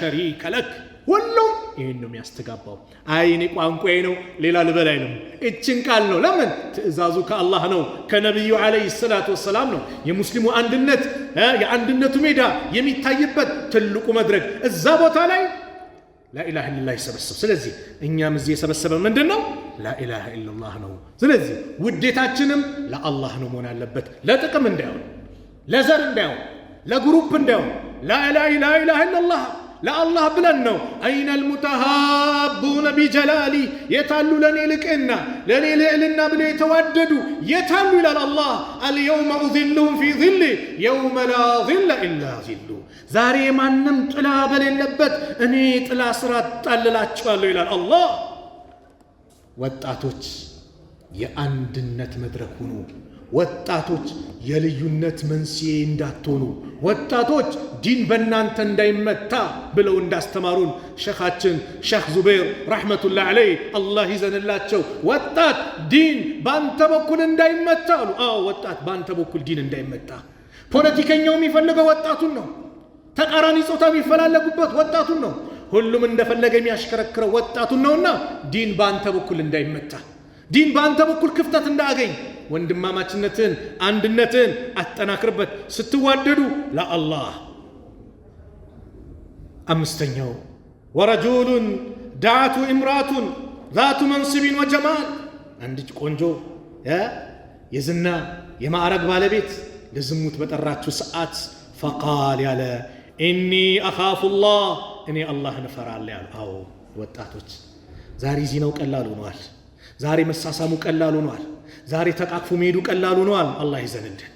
شريك لك ሁሉም ይሄን ነው የሚያስተጋባው አይኔ ቋንቋዬ ነው ሌላ ልበል አይልም እቺን ቃል ነው ለምን ትእዛዙ ከአላህ ነው ከነብዩ አለይሂ ሰላቱ ወሰላም ነው የሙስሊሙ አንድነት የአንድነቱ ሜዳ የሚታይበት ትልቁ መድረክ እዛ ቦታ ላይ ላኢላሃ ኢላላህ ይሰበሰብ ስለዚህ እኛም እዚህ የሰበሰበን ምንድነው ላኢላሃ ኢላላህ ነው ስለዚህ ውዴታችንም ለአላህ ነው መሆን ያለበት ለጥቅም እንዳይሆን ለዘር እንዳይሆን ለግሩፕ እንዳይሆን ላኢላሃ ኢላላህ ለአላህ ብለን ነው አይነ المتحابون بجلالي የታሉ ለኔ ልቅና ለኔ ልዕልና ብለው የተዋደዱ የታሉ ይላል አላህ اليوم اذلهم في ظل يوم لا ظل الا ظل ዛሬ ማንም ጥላ በሌለበት እኔ ጥላ ስራ ጣልላችኋለሁ ይላል አላህ ወጣቶች የአንድነት መድረክ ሁኑ ወጣቶች የልዩነት መንስኤ እንዳትሆኑ ወጣቶች ዲን በእናንተ እንዳይመታ ብለው እንዳስተማሩን ሸኻችን ሸኽ ዙበይር ረሕመቱላህ ዐለይህ አላህ ይዘንላቸው ወጣት ዲን ባንተ በኩል እንዳይመታ አሉ አዎ ወጣት ባንተ በኩል ዲን እንዳይመታ ፖለቲከኛው የሚፈልገው ወጣቱን ነው ተቃራኒ ጾታ የሚፈላለጉበት ወጣቱን ነው ሁሉም እንደፈለገ የሚያሽከረክረው ወጣቱን ነውና ዲን ባንተ በኩል እንዳይመታ ዲን ባንተ በኩል ክፍተት እንዳያገኝ ወንድማማችነትን አንድነትን አጠናክርበት ስትዋደዱ ለአላህ አምስተኛው ወረጁሉን ዳዓቱ ኢምራቱን ذات منصب وجمال አንዲት ቆንጆ የዝና የማዕረግ ባለቤት ለዝሙት በጠራችሁ ሰዓት ፈቃል ያለ ኢኒ አኻፉላህ እኔ አላህን እፈራለሁ ያለ አዎ ወጣቶች ዛሬ ዚናው ቀላል ሆኗል ዛሬ መሳሳሙ ቀላል ሆኗል። ዛሬ ተቃቅፎ መሄዱ ቀላል ሆኗል። አላህ ይዘንልን።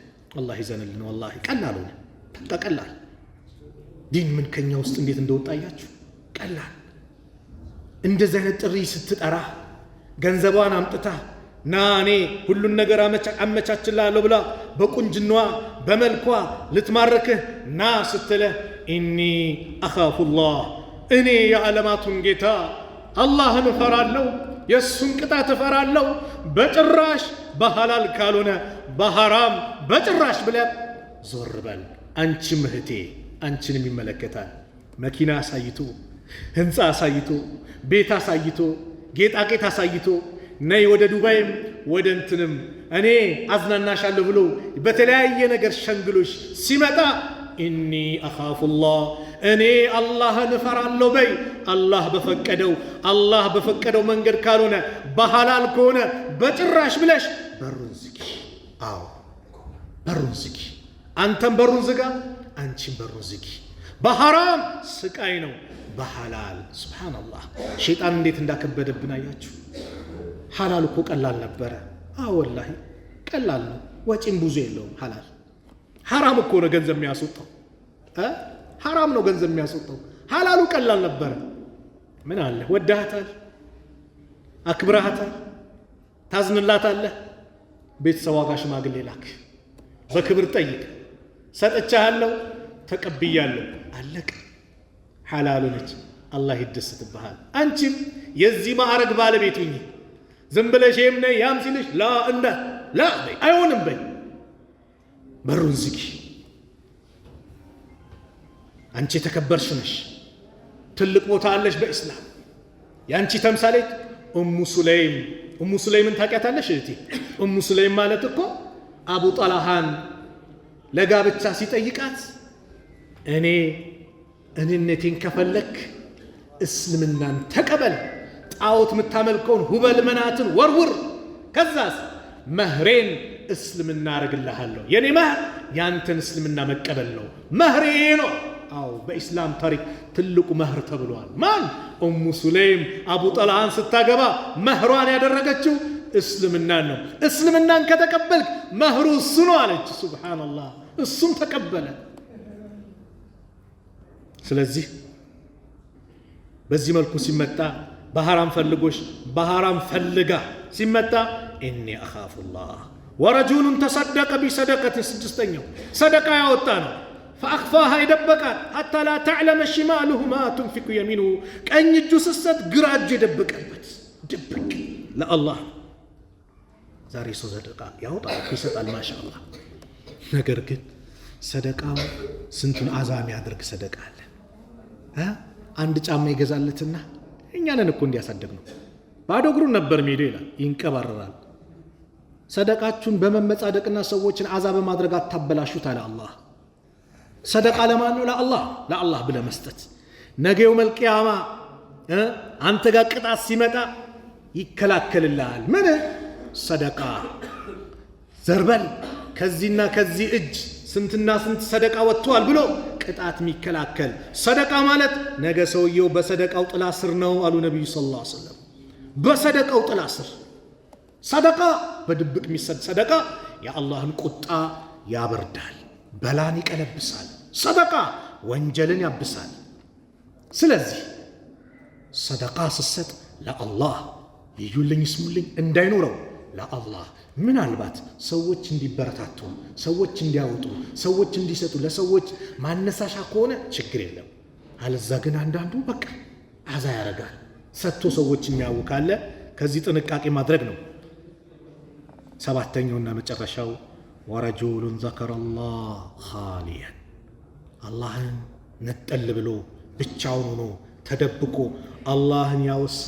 ወላሂ ቀላል ሆነ። ቀላል ዲን ምን ከኛ ውስጥ እንዴት እንደወጣ አያችሁ? ቀላል እንደዚህ አይነት ጥሪ ስትጠራ ገንዘቧን አምጥታ ና እኔ ሁሉን ነገር አመቻችላለሁ ብላ በቁንጅናዋ በመልኳ ልትማርክህ ና ስትልህ ኢኒ አኻፉላህ እኔ የዓለማቱን ጌታ አላህን እፈራለሁ፣ የእሱን ቅጣት እፈራለሁ። በጭራሽ በሐላል ካልሆነ በሐራም በጭራሽ ብለህ ዞር በል። አንቺም እህቴ አንቺንም ይመለከታል። መኪና አሳይቶ ህንፃ አሳይቶ ቤት አሳይቶ ጌጣጌጥ አሳይቶ ነይ ወደ ዱባይም ወደ እንትንም እኔ አዝናናሻለሁ ብሎ በተለያየ ነገር ሸንግሎሽ ሲመጣ ኢኒ አኻፉላህ እኔ አላህን እፈራለሁ በይ። አላህ በፈቀደው መንገድ ካልሆነ በሐላል ከሆነ በጭራሽ ብለሽ በሩን ዝጊ። አዎ በሩን ዝጊ። አንተም በሩን ዝጋ፣ አንቺም በሩን ዝጊ። በሐራም ስቃይ ነው፣ በሐላል ሱብሃንአላህ። ሸይጣን እንዴት እንዳከበደብን አያችሁ። ሐላል እኮ ቀላል ነበረ። አዎ ወላሂ ቀላል ነው፣ ወጪም ብዙ የለውም ሐላል። ሐራም እኮ ነው ገንዘብ የሚያስወጣው፣ ሐራም ነው ገንዘብ የሚያስወጣው። ሐላሉ ቀላል ነበረ። ምን አለ ወዳሃታል፣ አክብራሃታል፣ ታዝንላታለህ። ቤተሰቧ ጋር ሽማግሌ ላክ፣ በክብር ጠይቅ። ሰጥቻለሁ፣ ተቀብያለሁ፣ አለቀ። ሐላሉ ነች፣ አላህ ይደስትብሃል። አንቺም የዚህ ማዕረግ ባለቤት ሁኚ። ዝም ብለሽ ነይ ያም ሲልሽ ላ አይሆንም በይ። በሩን ዝጊ። አንቺ የተከበርሽ ነሽ፣ ትልቅ ቦታ አለሽ በእስላም። የአንቺ ተምሳሌት ኡሙ ሱለይምን ታውቂያታለሽ እህቴ? ኡሙ ሱለይም ማለት እኮ አቡ ጠልሃን ለጋብቻ ሲጠይቃት እኔነቴን ከፈለክ እስልምናን ተቀበል፣ ጣዖት የምታመልከውን ሁበል መናትን ወርውር፣ ከዛስ መህሬን እስልምና አረግልሃለሁ። የኔ መህር ያንተን እስልምና መቀበል ነው፣ መህሬ ነው። አዎ በኢስላም ታሪክ ትልቁ መህር ተብሏል። ማን? ኡሙ ሱለይም አቡ ጠልሃን ስታገባ መህሯን ያደረገችው እስልምናን ነው። እስልምናን ከተቀበልክ መህሩ እሱ ነው አለች። ሱብሃንአላህ፣ እሱም ተቀበለ። ስለዚህ በዚህ መልኩ ሲመጣ በሐራም ፈልጎሽ በሐራም ፈልጋ ሲመጣ ኢኒ አኻፉላህ። ወረጁሉን ተሰደቀ ቢሰደቀትን፣ ስድስተኛው ሰደቃ ያወጣ ነው። ፈአኽፋሃ ይደበቃል። ሐታ ላ ተዕለመ ሽማሉሁ ማ ቱንፊቁ የሚኑሁ፣ ቀኝ እጁ ስሰጥ ግራ እጁ የደበቀበት ድብቅ ለአላህ። ዛሬ ሰው ሰደቃ ያወጣል ይሰጣል፣ ማሻአላህ። ነገር ግን ሰደቃው ስንቱን አዛም ያደርግ ሰደቃ አለ። አንድ ጫማ ይገዛለትና እኛንን እኮ እንዲያሳደግ ነው፣ ባዶ እግሩን ነበር ሜዶ ይላል፣ ይንቀባረራል። ሰደቃችሁን በመመጻደቅና ሰዎችን አዛ በማድረግ አታበላሹት አለ አላህ። ሰደቃ ለማን ነው? ለአላህ ብለህ መስጠት። ነገ የውመል ቂያማ አንተ ጋር ቅጣት ሲመጣ ይከላከልልሃል። ምን ሰደቃ ዘርበል ከዚህና ከዚህ እጅ ስንትና ስንት ሰደቃ ወጥቷል ብሎ ቅጣት የሚከላከል ሰደቃ ማለት ነገ ሰውየው በሰደቃው ጥላ ስር ነው አሉ ነቢዩ ሰለላሁ ዐለይሂ ወሰለም። በሰደቃው ጥላ ስር። ሰደቃ በድብቅ የሚሰጥ ሰደቃ የአላህን ቁጣ ያበርዳል፣ በላን ይቀለብሳል። ሰደቃ ወንጀልን ያብሳል። ስለዚህ ሰደቃ ስሰጥ ለአላህ ይዩልኝ ይስሙልኝ እንዳይኖረው ለአላህ፣ ምናልባት ሰዎች እንዲበረታቱ፣ ሰዎች እንዲያወጡ፣ ሰዎች እንዲሰጡ፣ ለሰዎች ማነሳሻ ከሆነ ችግር የለም። አለዛ ግን አንዳንዱ በቃ አዛ ያረጋል። ሰጥቶ ሰዎች የሚያውካለ ከዚህ ጥንቃቄ ማድረግ ነው። ሰባተኛውና መጨረሻው ወረጁሉን ዘከረላህ ኻሊያን፣ አላህን ነጠል ብሎ ብቻውን ሆኖ ተደብቆ አላህን ያወሳ፣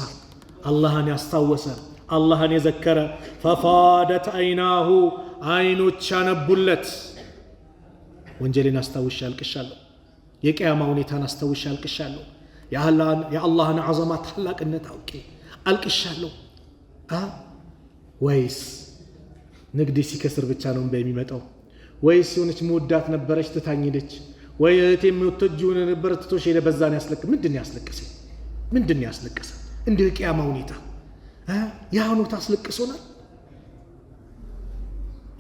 አላህን ያስታወሰ፣ አላህን የዘከረ ፈፋደት አይናሁ፣ አይኖች ያነቡለት። ወንጀሌን አስታውሻ አልቅሻለሁ፣ የቅያማ ሁኔታን አስታውሻ አልቅሻለሁ፣ የአላህን ዐዘማ ታላቅነት አውቄ አልቅሻለሁ። ወይስ ንግዴ ሲከስር ብቻ ነው እንባ የሚመጣው? ወይስ የሆነች መወዳት ነበረች ትታኝ ሄደች? ወይ እህቴ የምትወጂው ነበር ትቶሽ ሄደ፣ በዛን ያስለቅስ? ምንድን ያስለቅሰ? እንዲህ የቅያማ ሁኔታ ያኑ ታስለቅሶናል።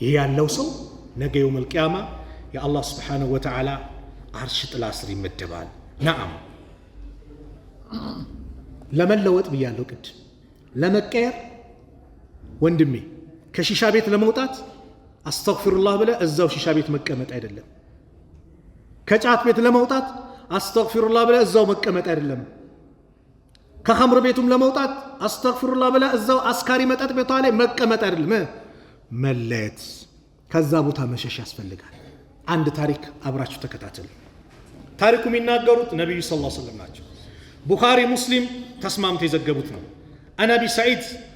ይሄ ያለው ሰው ነገ የውመል ቂያማ የአላህ ስብሓነሁ ወተዓላ አርሽ ጥላ ስር ይመደባል። ነዓም ለመለወጥ ብያለሁ ቅድም። ለመቀየር ወንድሜ ከሺሻ ቤት ለመውጣት አስተግፊሩላህ ብለህ እዛው ሺሻ ቤት መቀመጥ አይደለም። ከጫት ቤት ለመውጣት አስተግፊሩላህ ብለህ እዛው መቀመጥ አይደለም። ከኸምር ቤቱም ለመውጣት አስተግፊሩላህ ብለህ እዛው አስካሪ መጠጥ ቤቷ ላይ መቀመጥ አይደለም። መለየት፣ ከዛ ቦታ መሸሽ ያስፈልጋል። አንድ ታሪክ አብራችሁ ተከታተሉ። ታሪኩ የሚናገሩት ነቢዩ ሰለላሁ ዐለይሂ ወሰለም ናቸው። ቡኻሪ ሙስሊም ተስማምተው የዘገቡት ነው። عن أبي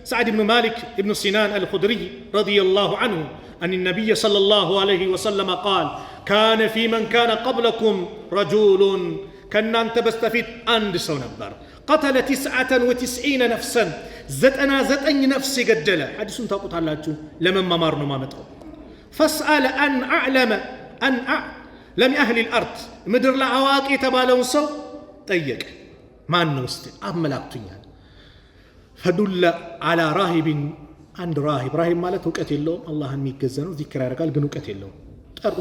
سعد بن مالك بن سنان الخدري رضي الله عنه أن النبي صلى الله عليه وسلم قال كان في من كان قبلكم رجل كنا أنت بستفيد عند سونبر قتل 99 نفسا زتن نفسي قدله حديث تقول الله لمن ما مرنا ما متوا فاسأل أن أعلم لم أهل الأرض مدر لعواقي تبالون سو طيق ما نوستي أملاكتني فدل على راهب عند راهب مالت وقت اللهم الله የሚገዘነው ذكر ያደርጋል ግን وقت اللهم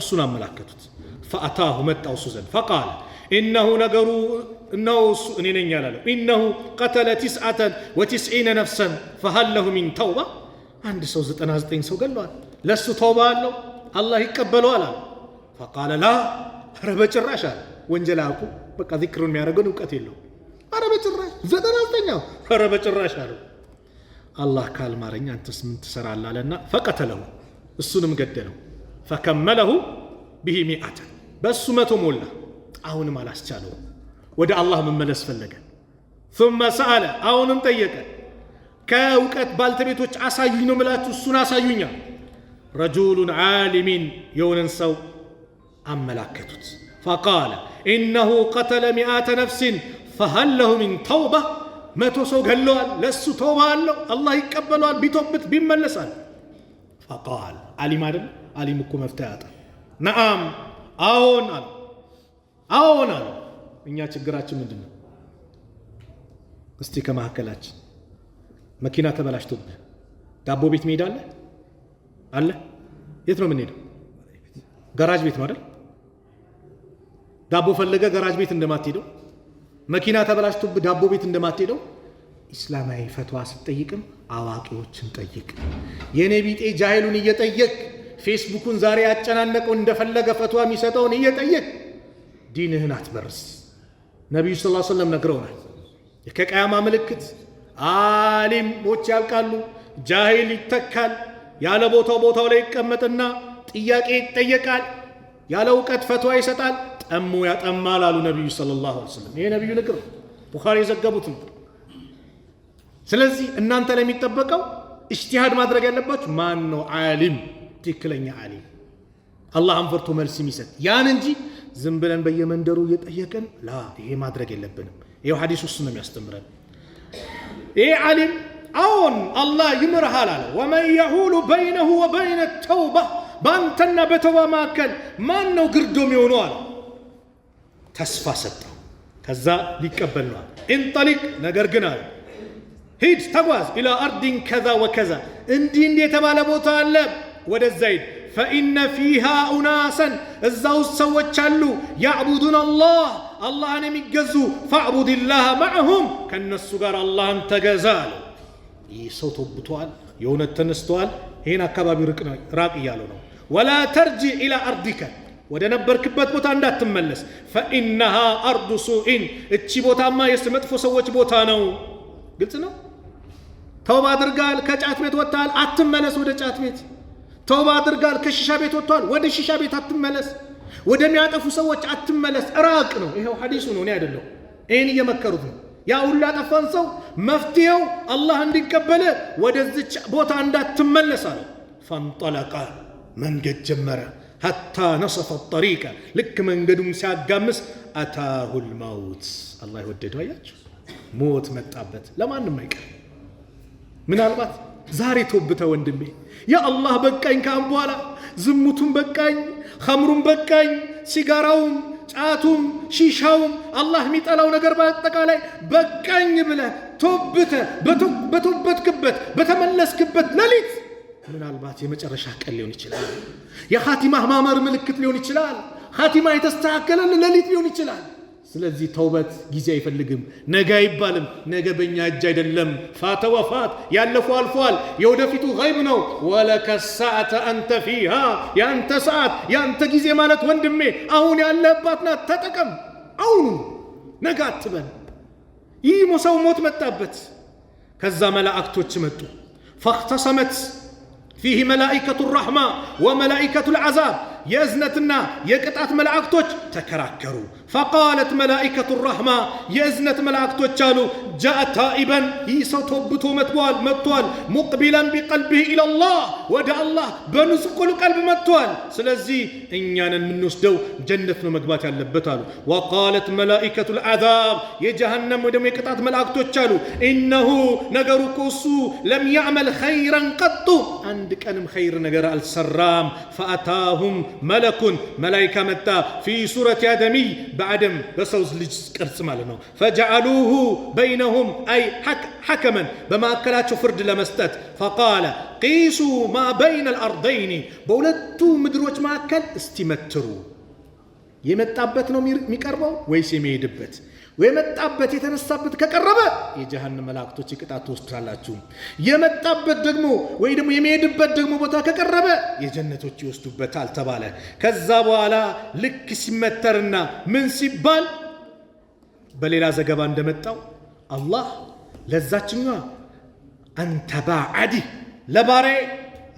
እሱን አመላከቱት فأتاه متى سوزن فقال إنه نجر إنه إنه قتل 99 نفسا فهل له من توبة عند سو 99 ሰው ገለዋል ለሱ ተውባ አለው አላህ ይቀበለው አለ فقال لا ረበ ጭራሽ አለ ወንጀላኩ በቃ ذكሩን የሚያደርገው وقت የለው ረበ ጭራሽ 99ኛው ረበ ጭራሽ አለ አላህ ካልማረኝ አንተስ ምን ትሰራለህ አለና فقتله እሱንም ገደለው فكمله به 100 በሱ 100 ሞላ አሁንም አላስቻለው ወደ አላህ መመለስ ፈለገ ثم سأل አሁንም ጠየቀ ከውቀት ባልተቤቶች አሳዩኝ ነው ማለት እሱን አሳዩኛ رجل عالم የሆነን ሰው አመላከቱት فقال إنه قتل 100 نفس فهل له من توبة መቶ ሰው ገለዋል ለሱ ተውባ አለው አላህ ይቀበለዋል ቢቶብት ቢመለሳል فقال علم አይደል علم እኮ መፍትሄ ያጣ نعم አዎን አለ እኛ ችግራችን ምንድነው እስቲ ከማከላችን መኪና ተበላሽቶብህ ዳቦ ቤት መሄድ አለ የት ነው የምንሄደው ጋራጅ ቤት ነው አይደል ዳቦ ፈለገ ጋራጅ ቤት እንደማትሄደው መኪና ተበላሽቶብህ ዳቦ ቤት እንደማትሄደው እስላማዊ ፈትዋ ስትጠይቅም አዋቂዎችን ጠይቅ የኔ ቢጤ ጃሂሉን እየጠየቅ ፌስቡኩን ዛሬ ያጨናነቀው እንደፈለገ ፈትዋ የሚሰጠውን እየጠየቅ ዲንህን አትበርስ ነብዩ ሰለላሁ ዐለይሂ ወሰለም ነግረውናል የከቂያማ ምልክት ዓሊሞች ያልቃሉ ጃሂል ይተካል ያለ ቦታው ላይ ይቀመጥና ጥያቄ ይጠየቃል ያለ ዕውቀት ፈትዋ ይሰጣል ጠሙ ያጠማል አሉ ነብዩ ሰለላሁ ዐለይሂ ወሰለም ይሄ ነብዩ ንግር ቡኻሪ የዘገቡት ነው ስለዚህ እናንተ ላይ የሚጠበቀው ኢጅቲሃድ ማድረግ ያለባችሁ ማን ነው ዓሊም ትክክለኛ ዓሊም አላህን ፈርቶ መልስ የሚሰጥ ያን እንጂ ዝም ብለን በየመንደሩ እየጠየቀን ይሄ ማድረግ የለብንም ይሄው ሐዲስ ውስጥ ነው የሚያስተምረን ይሄ ዓሊም አሁን አላህ ይምርሃል አለ ወመን يحول بينه وبين التوبة ባንተና በተውባ መካከል ማን ነው ግርዶም የሆነው አለ ተስፋ ሰጠው ከዛ ሊቀበል ነው እንጠሊቅ ነገር ግን አለ ሂድ ተጓዝ ኢላ አርዲን ከዛ ወከዛ እንዲህ የተባለ ቦታ አለ ወደዛ ሂድ فإن فيها أناسا الزاو سوتشالو يعبدون الله نميجزو فاعبد الله معهم كالنسوغار الله انتجزال يصوت بطوال يوم التنستوال هنا كباب راقي يالونه ولا ترجع إلى أرضك ودنبر كبات بوتا عندها تملس فإنها أرض سوء اتشي بوتا ما يستمتفو سوتش بوتانو قلتنا توبا درقال كجعت بيت وطال اتملس ودا جعت بيت توبا አድርጋል ከሺሻ ቤት ወጥቷል ወደ ሺሻ ቤት አትመለስ ወደሚያጠፉ ሰዎች አትመለስ ራቅ ነው ይሄው ሐዲሱ ነው እኔ አይደለም ይሄን እየመከሩት ነው ያ ሁሉ አጠፋን ሰው መፍትሄው አላህ እንዲቀበለ ወደዚህ ቦታ እንዳትመለስ አለ فانطلق መንገድ ጀመረ حتى نصف الطريق ልክ መንገዱን ሲያጋምስ አታሁ الموت አላህ ይወደደው አያችሁ ሞት መጣበት ለማንም አይቀር ምናልባት ዛሬ ተውብተ ወንድሜ ያ አላህ በቃኝ ካም በኋላ ዝሙቱን በቃኝ ኸምሩን በቃኝ ሲጋራውም ጫቱም ሺሻውም አላህ የሚጠላው ነገር በአጠቃላይ በቃኝ ብለህ በተወበትክበት በተመለስክበት ሌሊት ምናልባት የመጨረሻ ቀን ሊሆን ይችላል። የኻቲማ ማማር ምልክት ሊሆን ይችላል። ኻቲማ የተስተካከለ ሌሊት ሊሆን ይችላል። ስለዚህ ተውበት ጊዜ አይፈልግም። ነገ አይባልም። ነገ በእኛ እጅ አይደለም። ፋተ ወፋት ያለፈው አልፏል። የወደፊቱ ገይብ ነው። ወለከ ሰዓተ አንተ ፊሃ ያንተ ሰዓት ያንተ ጊዜ ማለት ወንድሜ አሁን ያለህባት ናት። ተጠቀም አሁኑ። ነገ አትበል። ይህ ሰው ሞት መጣበት። ከዛ መላእክቶች መጡ። ፈኽተሰመት ፊህ መላኢከቱ ረሕማ ወመላኢከቱ ልዓዛብ የእዝነትና የቅጣት መላእክቶች ተከራከሩ። ፈቃለት መላኢከቱ ረሕማ የእዝነት መላእክቶች አሉ ጃአ ታኢበን ይህ ሰው ተወብቶ መጥቷል። ሙቅቢለን ቢቀልቢህ ኢለላህ ወደ አላህ በንጹህ ቀልብ መጥቷል። ስለዚህ እኛንን የምንወስደው ጀነት ነው መግባት ያለበት አሉ። ወቃለት መላኢከቱ ልዓዛብ የጀሃነም ወደሞ የቅጣት መላእክቶች አሉ ኢነሁ ነገሩ እኮ እሱ ለም ያዕመል ኸይረን ቀጡ አንድ ቀንም ኸይር ነገር አልሰራም። ፈአታሁም መለኩን መላይካ መጣ ፊ ሱረት አደሚይ በአደም በሰው ልጅ ቅርጽ ማለት ነው። ፈጀዐሉሁ በይነሁም አይ ሐከመን በማዕከላቸው ፍርድ ለመስጠት ፈቃለ ቂሱ ማ በይነ አልአርደይኒ በሁለቱ ምድሮች መካከል እስቲ መትሩ። የመጣበት ነው የሚቀርበው ወይስ የሚሄድበት? የመጣበት የተነሳበት ከቀረበ የጀሃነም መላእክቶች ቅጣት ትወስዳላችሁ። የመጣበት ደግሞ ወይ ደግሞ የሚሄድበት ደግሞ ቦታ ከቀረበ የጀነቶች ይወስዱበታል ተባለ። ከዛ በኋላ ልክ ሲመተርና ምን ሲባል በሌላ ዘገባ እንደመጣው አላህ ለዛችኛዋ አንተ ባዕዲ ለባሪያዬ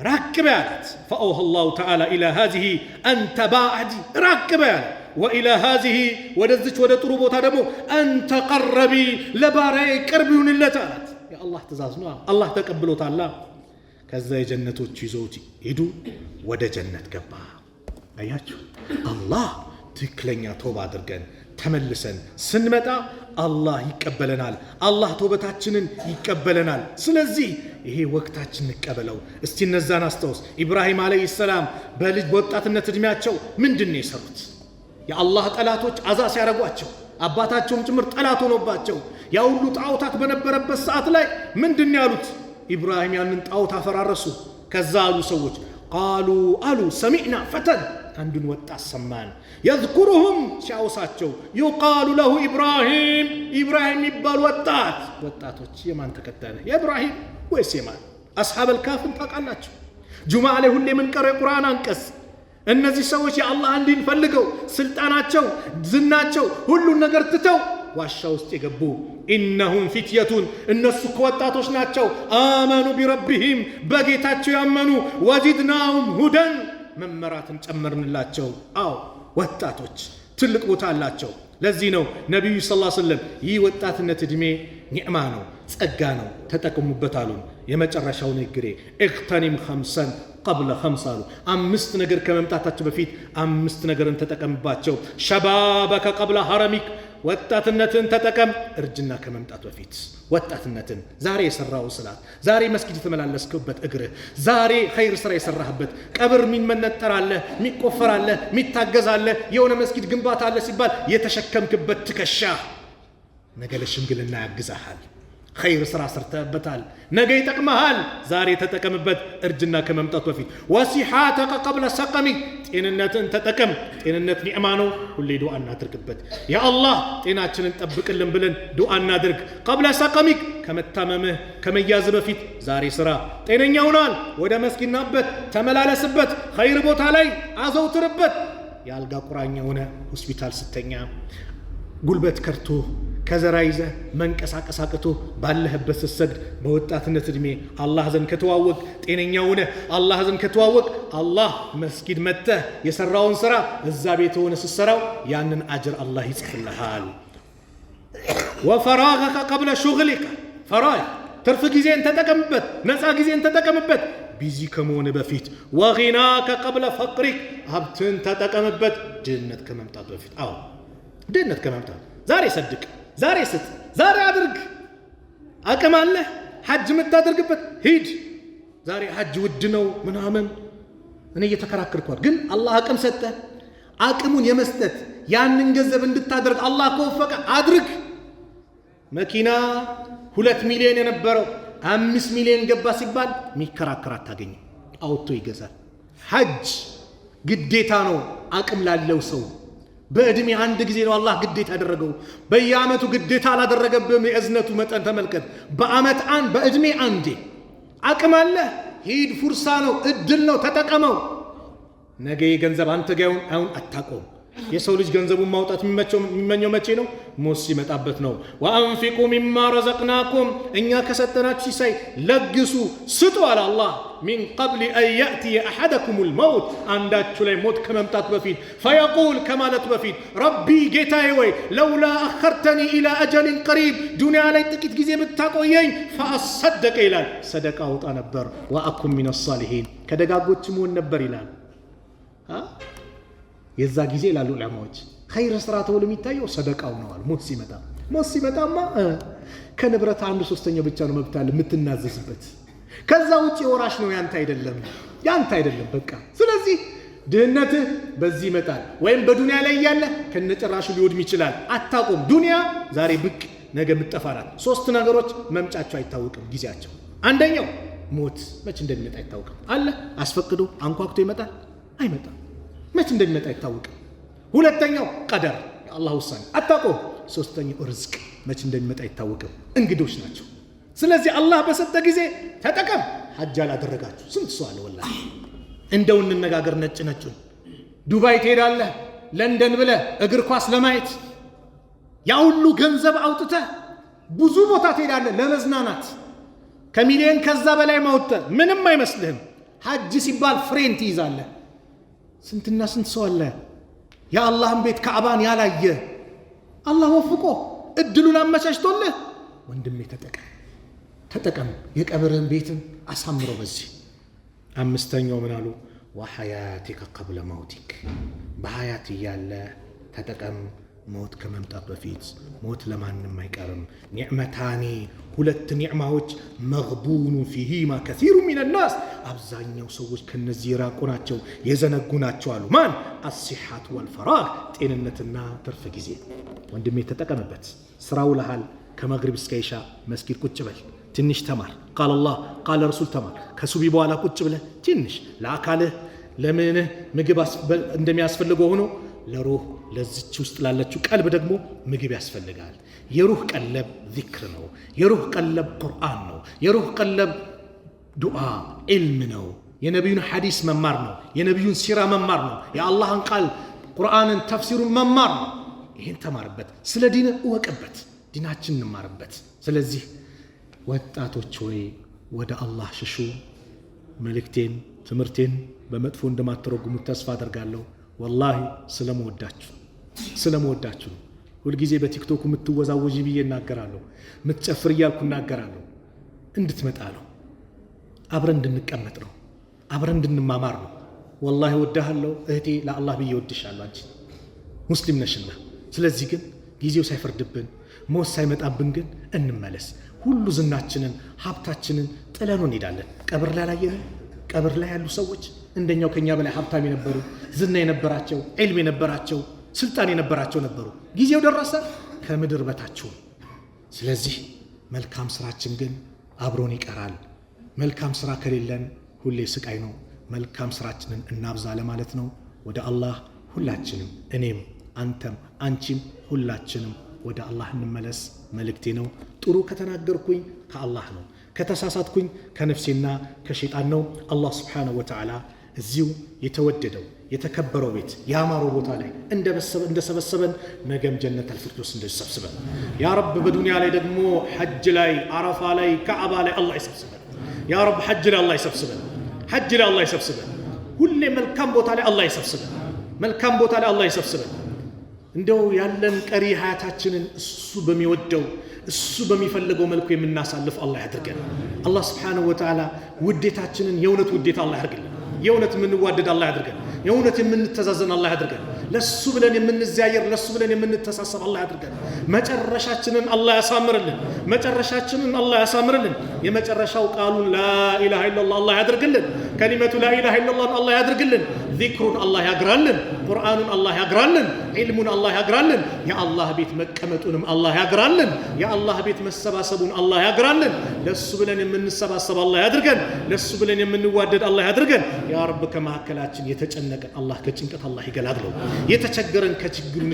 ራቅ በይ አላት። ፈአውሃ አላሁ ተዓላ ኢላ ሃዚሂ አንተ ባዕዲ ራቅ በይ አለ። ወኢላ ሃዚሂ ወደዚች ወደ ጥሩ ቦታ ደግሞ አንተ ቀረቢ ለባሪያዬ ቅርብ ይሁንለት አላት። የአላህ ትእዛዝ ነው። አላህ ተቀብሎታል። ከዛ የጀነቶች ይዘውት ሄዱ። ወደ ጀነት ገባ። አያችሁ አላህ ትክክለኛ ተውባ አድርገን ተመልሰን ስንመጣ አላህ ይቀበለናል። አላህ ተውበታችንን ይቀበለናል። ስለዚህ ይሄ ወቅታችን እንቀበለው። እስቲ እነዛን አስታውስ። ኢብራሂም አለይሂ ሰላም በወጣትነት እድሜያቸው ምንድን ነው የሰሩት? የአላህ ጠላቶች አዛ ሲያረጓቸው አባታቸውም ጭምር ጠላት ሆኖባቸው ያ ሁሉ ጣዖታት በነበረበት ሰዓት ላይ ምንድን ነው ያሉት? ኢብራሂም ያንን ጣዖት አፈራረሱ። ከዛ አሉ ሰዎች ቃሉ አሉ ሰሚዕና ፈተን አንዱን ወጣት ሰማን የዝኩሩሁም ሲያውሳቸው ዩቃሉ ለሁ ኢብራሂም ይባል ወጣቶች የማን ተከታይ ነህ? የኢብራሂም ወይስ የማን? አስሐበል ካፍን ታውቃላችሁ? ጁምዓ ላይ ሁሌ የምንቀረው የቁርአን አንቀጽ እነዚህ ሰዎች የአላህን ዲን ፈልገው ስልጣናቸው ዝናቸው ሁሉን ነገር ትተው ዋሻ ውስጥ የገቡ ኢነሁም ፊትየቱን እነሱ ከወጣቶች ናቸው አመኑ ቢረቢሂም በጌታቸው ያመኑ ወዚድናሁም ሁደን መመራትን ጨመርንላቸው። አዎ ወጣቶች ትልቅ ቦታ አላቸው። ለዚህ ነው ነቢዩ ሰለላሁ ዐለይሂ ወሰለም ይህ ወጣትነት እድሜ ኒዕማ ነው፣ ጸጋ ነው፣ ተጠቅሙበት አሉ። የመጨረሻው ንግሬ እግተኒም ኸምሰን ቀብለ ኸምስ አሉ። 5 ነገር ከመምጣታቸው በፊት 5 ነገርን ተጠቀምባቸው። ሸባበከ ቀብለ ሐረሚክ ወጣትነትን ተጠቀም፣ እርጅና ከመምጣት በፊት ወጣትነትን። ዛሬ የሰራው ስላት፣ ዛሬ መስጊድ የተመላለስክበት እግርህ፣ ዛሬ ኸይር ስራ የሰራህበት ቀብር የሚመነጠራለህ፣ የሚቆፈራለህ፣ የሚታገዛለህ፣ የሆነ መስጊድ ግንባታ አለ ሲባል የተሸከምክበት ትከሻ ነገ ለሽምግልና ያግዛሃል። ኸይር ስራ ሰርተህበታል፣ ነገ ይጠቅመሃል። ዛሬ ተጠቀምበት እርጅና ከመምጣቱ በፊት። ወሲሓተከ ቀብለ ሰቀሚክ ጤንነትን ተጠቀም። ጤንነት ኒዕማ ነው። ሁሌ ዱዓ እናድርግበት። ያ አላህ ጤናችንን ጠብቅልን ብለን ዱዓ እናድርግ። ቀብለ ሰቀሚክ ከመታመምህ ከመያዝ በፊት ዛሬ ስራ። ጤነኛ ሆናል፣ ወደ መስጊድ ናበት፣ ተመላለስበት፣ ኸይር ቦታ ላይ አዘውትርበት። የአልጋ ቁራኛ ሆነ ሆስፒታል ስተኛ ጉልበት ከርቶ ከዘራ ይዘህ መንቀሳቀስ አቅቶ ባለህበት ስትሰግድ በወጣትነት እድሜ አላህ ዘንድ ከተዋወቅ ጤነኛ ሆነ አላህ ዘንድ ከተዋወቅ አላህ መስጊድ መጥተህ የሰራውን ስራ እዛ ቤት ሆነ ስትሰራው ያንን አጅር አላህ ይጽፍልሃል። ወፈራገከ ቀብለ ሹግሊከ ፈራግ ትርፍ ጊዜን ተጠቀምበት፣ ነፃ ጊዜን ተጠቀምበት ቢዚ ከመሆን በፊት። ወጊናከ ቀብለ ፈቅሪክ ሀብትን ተጠቀምበት ድህነት ከመምጣት በፊት። አዎ ድህነት ከመምጣት ዛሬ ሰድቅ፣ ዛሬ ስጥ፣ ዛሬ አድርግ። አቅም አለህ ሐጅ የምታደርግበት ሂድ። ዛሬ ሐጅ ውድ ነው ምናምን እኔ እየተከራከርኳል፣ ግን አላህ አቅም ሰጠ። አቅሙን የመስጠት ያንን ገንዘብ እንድታደርግ አላህ ከወፈቀ አድርግ። መኪና 2 ሚሊዮን የነበረው 5 ሚሊዮን ገባ ሲባል ሚከራከር አታገኝም። አውጥቶ ይገዛል። ሐጅ ግዴታ ነው አቅም ላለው ሰው። በእድሜ አንድ ጊዜ ነው አላህ ግዴታ ያደረገው። በየዓመቱ ግዴታ አላደረገብም። የእዝነቱ መጠን ተመልከት። በእድሜ አንዴ አቅም አለ፣ ሂድ፣ ፉርሳ ነው፣ እድል ነው፣ ተጠቀመው። ነገ የገንዘብ አንተ ጋር አሁን አታቆም። የሰው ልጅ ገንዘቡን ማውጣት የሚመኘው መቼ ነው? ሞት ሲመጣበት ነው። ወአንፊቁ ሚማ ረዘቅናኩም፣ እኛ ከሰጠናችሁ ሲሳይ ለግሱ፣ ስጡ አለ አላህ። ሚን ቀብል አን ያእትየ አሐደኩሙል መውት፣ አንዳችሁ ላይ ሞት ከመምጣት በፊት ፈየቁል፣ ከማለት በፊት ረቢ ጌታዬ ወይ ለውላ አኸርተኒ ኢላ አጀሊን ቀሪብ፣ ዱንያ ላይ ጥቂት ጊዜ ብታቆየኝ ፈአሰደቀ ይላል፣ ሰደቃ አውጣ ነበር። ወአኩን ሚነ ሳሊሒን፣ ከደጋጎች መሆን ነበር ይላል። የዛ ጊዜ ላሉ ዑለማዎች ኸይር ስራ ተብሎ የሚታየው ሰደቃው ነው አሉ። ሞት ሲመጣማ ከንብረት 1/3 ብቻ ነው መብት አለ የምትናዘዝበት። ከዛ ውጪ ወራሽ ነው ያንተ አይደለም በቃ። ስለዚህ ድህነትህ በዚህ ይመጣል፣ ወይም በዱንያ ላይ እያለ ከነጭራሹ ሊወድም ይችላል። አታቆም። ዱንያ ዛሬ ብቅ ነገ የምትጠፋናት። 3 ነገሮች መምጫቸው አይታወቅም ጊዜያቸው። አንደኛው ሞት መች እንደሚመጣ አይታወቅም። አለ አስፈቅዶ አንኳኩቶ ይመጣል አይመጣም፣ መች እንደሚመጣ አይታወቅም። ሁለተኛው ቀደር የአላህ ውሳኔ አታቆም። ሶስተኛው ርዝቅ መች እንደሚመጣ አይታወቅም። እንግዶች ናቸው። ስለዚህ አላህ በሰጠ ጊዜ ተጠቀም። ሐጅ አላደረጋችሁ ስንት ሰው አለ ወላሂ። እንደው እንነጋገር ነጩን ዱባይ ትሄዳለህ ለንደን ብለህ እግር ኳስ ለማየት ያ ሁሉ ገንዘብ አውጥተህ ብዙ ቦታ ትሄዳለህ ለመዝናናት፣ ከሚሊዮን ከዛ በላይ ማውጣት ምንም አይመስልህም። ሐጅ ሲባል ፍሬን ትይዛለህ። ስንትና ስንት ሰው አለ የአላህን ቤት ካዕባን ያላየ፣ አላህ ወፍቆ እድሉን አመቻችቶልህ ወንድሜ ተጠቀም። የቀብርህን ቤትን አሳምረው በዚህ። አምስተኛው ምን አሉ? ወሐያቲከ ቀብለ መውቲክ፣ በሐያት እያለ ተጠቀም፣ ሞት ከመምጣት በፊት። ሞት ለማንም አይቀርም። ኒዕመታኒ፣ 2 ኒዕማዎች መግቡኑ ፊሂማ ከሲሩ ሚነ ናስ፣ አብዛኛው ሰዎች ከነዚህ የራቁ ናቸው የዘነጉ ናቸው አሉ። ማን? አሲሐት ወልፈራግ፣ ጤንነትና ትርፍ ጊዜ። ወንድሜ ተጠቀምበት። ስራው ለሃል ከመግሪብ እስከ ኢሻ መስጊድ ቁጭ በል፣ ትንሽ ተማር። ቃል አላህ ቃል ረሱል ተማር። ከሱቢ በኋላ ቁጭ ብለህ ትንሽ ለአካልህ ለምንህ ምግብ እንደሚያስፈልገው ሆኖ ለሩህ ለዚች ውስጥ ላለችው ቀልብ ደግሞ ምግብ ያስፈልጋል። የሩህ ቀለብ ዚክር ነው። የሩህ ቀለብ ቁርአን ነው። የሩህ ቀለብ ዱዓ ዒልም ነው። የነቢዩን ሐዲስ መማር ነው። የነቢዩን ሲራ መማር ነው። የአላህን ቃል ቁርአንን ተፍሲሩን መማር ነው። ይህን ተማርበት። ስለ ዲን እወቅበት። ዲናችን እንማርበት። ስለዚህ ወጣቶች ሆይ ወደ አላህ ሽሹ። መልእክቴን ትምህርቴን በመጥፎ እንደማትረጉሙት ተስፋ አደርጋለሁ። ወላሂ ስለመወዳችሁ ሁልጊዜ በቲክቶክ የምትወዛወጂ ብዬ እናገራለሁ፣ የምትጨፍር እያልኩ እናገራለሁ። እንድትመጣ ነው፣ አብረን እንድንቀመጥ ነው፣ አብረን እንድንማማር ነው። ወላሂ ወዳሃለሁ እህቴ፣ ለአላህ ብዬ ወድሻለሁ። አንቺ ሙስሊም ነሽና። ስለዚህ ግን ጊዜው ሳይፈርድብን ሞት ሳይመጣብን ግን እንመለስ። ሁሉ ዝናችንን ሀብታችንን ጥለነው እንሄዳለን። ቀብር ላይ አላየንም? ቀብር ላይ ያሉ ሰዎች እንደኛው ከኛ በላይ ሀብታም የነበሩ፣ ዝና የነበራቸው፣ ዒልም የነበራቸው፣ ስልጣን የነበራቸው ነበሩ። ጊዜው ደረሰ፣ ከምድር በታችሁ። ስለዚህ መልካም ስራችን ግን አብሮን ይቀራል። መልካም ስራ ከሌለን ሁሌ ስቃይ ነው። መልካም ስራችንን እናብዛ ለማለት ነው። ወደ አላህ ሁላችንም፣ እኔም፣ አንተም፣ አንቺም ሁላችንም ወደ አላህ እንመለስ መልእክቴ ነው። ጥሩ ከተናገርኩኝ ከአላህ ነው፣ ከተሳሳትኩኝ ከነፍሴና ከሸይጣን ነው። አላህ ስብሓነሁ ወተዓላ እዚሁ የተወደደው የተከበረው ቤት ያማረው ቦታ ላይ እንደሰበሰበን ነገም ጀነት አልፊርደውስ እንደሰብስበን ያ ረብ። በዱንያ ላይ ደግሞ ሐጅ ላይ አረፋ ላይ ካዕባ ላይ አላህ ይሰብስበን ያ ረብ። ሐጅ ላይ አላህ ይሰብስበን፣ ሐጅ ላይ አላህ ይሰብስበን። ሁሌ መልካም ቦታ ላይ አላህ ይሰብስበን፣ መልካም ቦታ ላይ አላህ ይሰብስበን። እንደው ያለን ቀሪ ሀያታችንን እሱ በሚወደው እሱ በሚፈልገው መልኩ የምናሳልፍ አላህ ያድርገን። አላህ ስብሓነሁ ወተዓላ ውዴታችንን የእውነት ውዴታ አላህ ያድርግልን። የእውነት የምንዋደድ አላህ ያድርገን። የእውነት የምንተዛዘን አላህ ያድርገን። ለሱ ብለን የምንዘያየር ለሱ ብለን የምንተሳሰብ አላህ ያድርገን። መጨረሻችንን አላህ ያሳምርልን። መጨረሻችንን አላህ ያሳምርልን። የመጨረሻው ቃሉን ላኢላሃ ኢላላህ አላህ ያድርግልን። ከሊመቱ ላኢላሃ ኢላላህ አላህ ያድርግልን። ዚክሩን አላህ ያግራልን። ቁርአኑን አላህ ያግራልን። ዒልሙን አላህ ያግራልን። የአላህ ቤት መቀመጡንም አላህ ያግራልን። የአላህ ቤት መሰባሰቡን አላህ ያግራልን። ለሱ ብለን የምንሰባሰብ አላህ ያድርገን። ለሱ ብለን የምንዋደድ አላህ ያድርገን። ያ ረብ ከመካከላችን የተጨነቀን አላህ ከጭንቀት አላህ ይገላግለው። የተቸገረን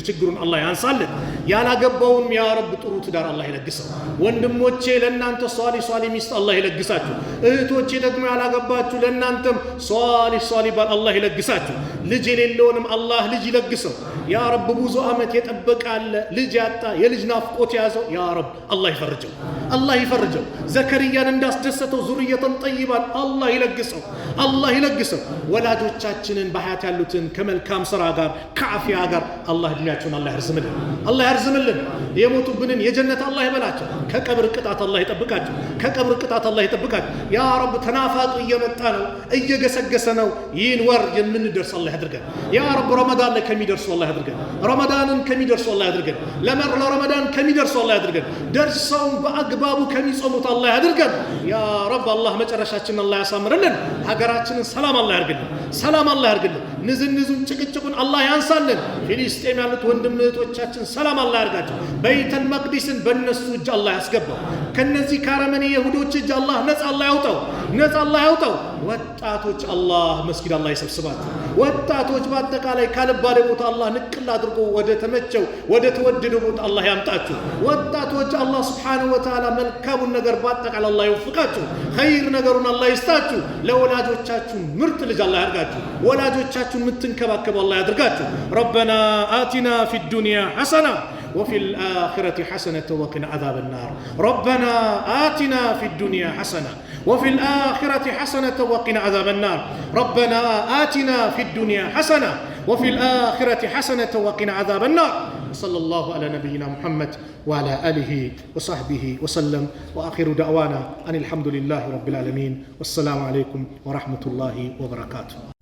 ችግሩን አላህ ያንሳልን። ያላገባውም ያ ረብ ጥሩ ትዳር አላህ ይለግሰው። ወንድሞቼ ለእናንተ ሷሊ ሚስት አላህ ይለግሳችሁ። እህቶቼ ደግሞ ያላገባችሁ ለእናንተም ሷሊ ባል አላህ ይለግሳችሁ። ልጅ የሌለውንም አላህ ልጅ ይለግሰው። ያ ረብ ብዙ ዓመት የጠበቃለ ልጅ ያጣ የልጅ ናፍቆት ያዘው ያ ረብ አላህ ይፈርጀው። አላህ ይፈርጀው። ዘከርያን እንዳስደሰተው ዙርየተን ጠይባን አላህ ይለግሰው። አላህ ይለግሰው። ወላጆቻችንን በሐያት ያሉትን ከመልካም ሥራ ጋር ከዓፊያ ጋር አላህ እድሜያቸውን አላህ ያርዝምልን። አላህ ያርዝምልን። የሞቱብንን የጀነት አላህ ይበላቸው። ከቀብር ቅጣት አላህ ይጠብቃቸው። ከቀብር ቅጣት አላህ ይጠብቃቸው። ያ ረብ ተናፋቂ እየመጣ ነው፣ እየገሰገሰ ነው። ይህን ወር የምንደርስ አላህ ያድርገን። ያ ረብ ረመዳን ላይ ከሚደርሱ አላህ ያድርገን። ረመዳንን ከሚደርሱ አላህ ያድርገን። ለረመዳን ከሚደርሱ አላህ ያድርገን። ደርሰውን በአግባቡ ከሚጾሙት አላህ ያድርገን። ያ ረብ አላህ መጨረሻችንን አላህ ያሳምርልን። ሀገራችንን ሰላም አላህ ያርግልን። ሰላም አላህ ያርግልን። ንዝንዙን ጭቅጭቁን አላህ ያንሳልን። ፊሊስጤም ያሉት ወንድም እህቶቻችን ሰላም አላህ ያርጋቸው። በይተል መቅዲስን በእነሱ እጅ አላህ ያስገባው። ከነዚህ ከአረመኔ የሁዶች እጅ አላህ ነፃ አላህ ያውጣው። ነፃ አላህ ያውጣው። ወጣቶች አላህ መስጊድ አላህ ይሰብስባቸው። ወጣቶች በአጠቃላይ ካልባሌ ቦታ አላህ ንቅል አድርጎ ወደ ተመቸው ወደ ተወደደ ቦታ አላህ ያምጣችሁ። ወጣቶች አላህ ሱብሓነሁ ወተዓላ መልካሙን ነገር በአጠቃላይ አላህ ይወፍቃችሁ። ኸይር ነገሩን አላህ ይስጣችሁ። ለወላጆቻችሁ ምርጥ ልጅ አላህ ያድርጋችሁ። ወላጆቻችሁን የምትንከባከቡ አላህ ያድርጋችሁ። ረበና አቲና ፊ ዱንያ ሐሰና وفي الآخرة حسنة وقنا عذاب النار. ربنا آتنا في الدنيا حسنة وفي الآخرة حسنة وقنا عذاب النار. ربنا آتنا في الدنيا حسنة وفي الآخرة حسنة وقنا عذاب النار. صلى الله على نبينا محمد وعلى آله وصحبه وسلم. وآخر دعوانا أن الحمد لله رب العالمين والسلام عليكم ورحمة الله وبركاته.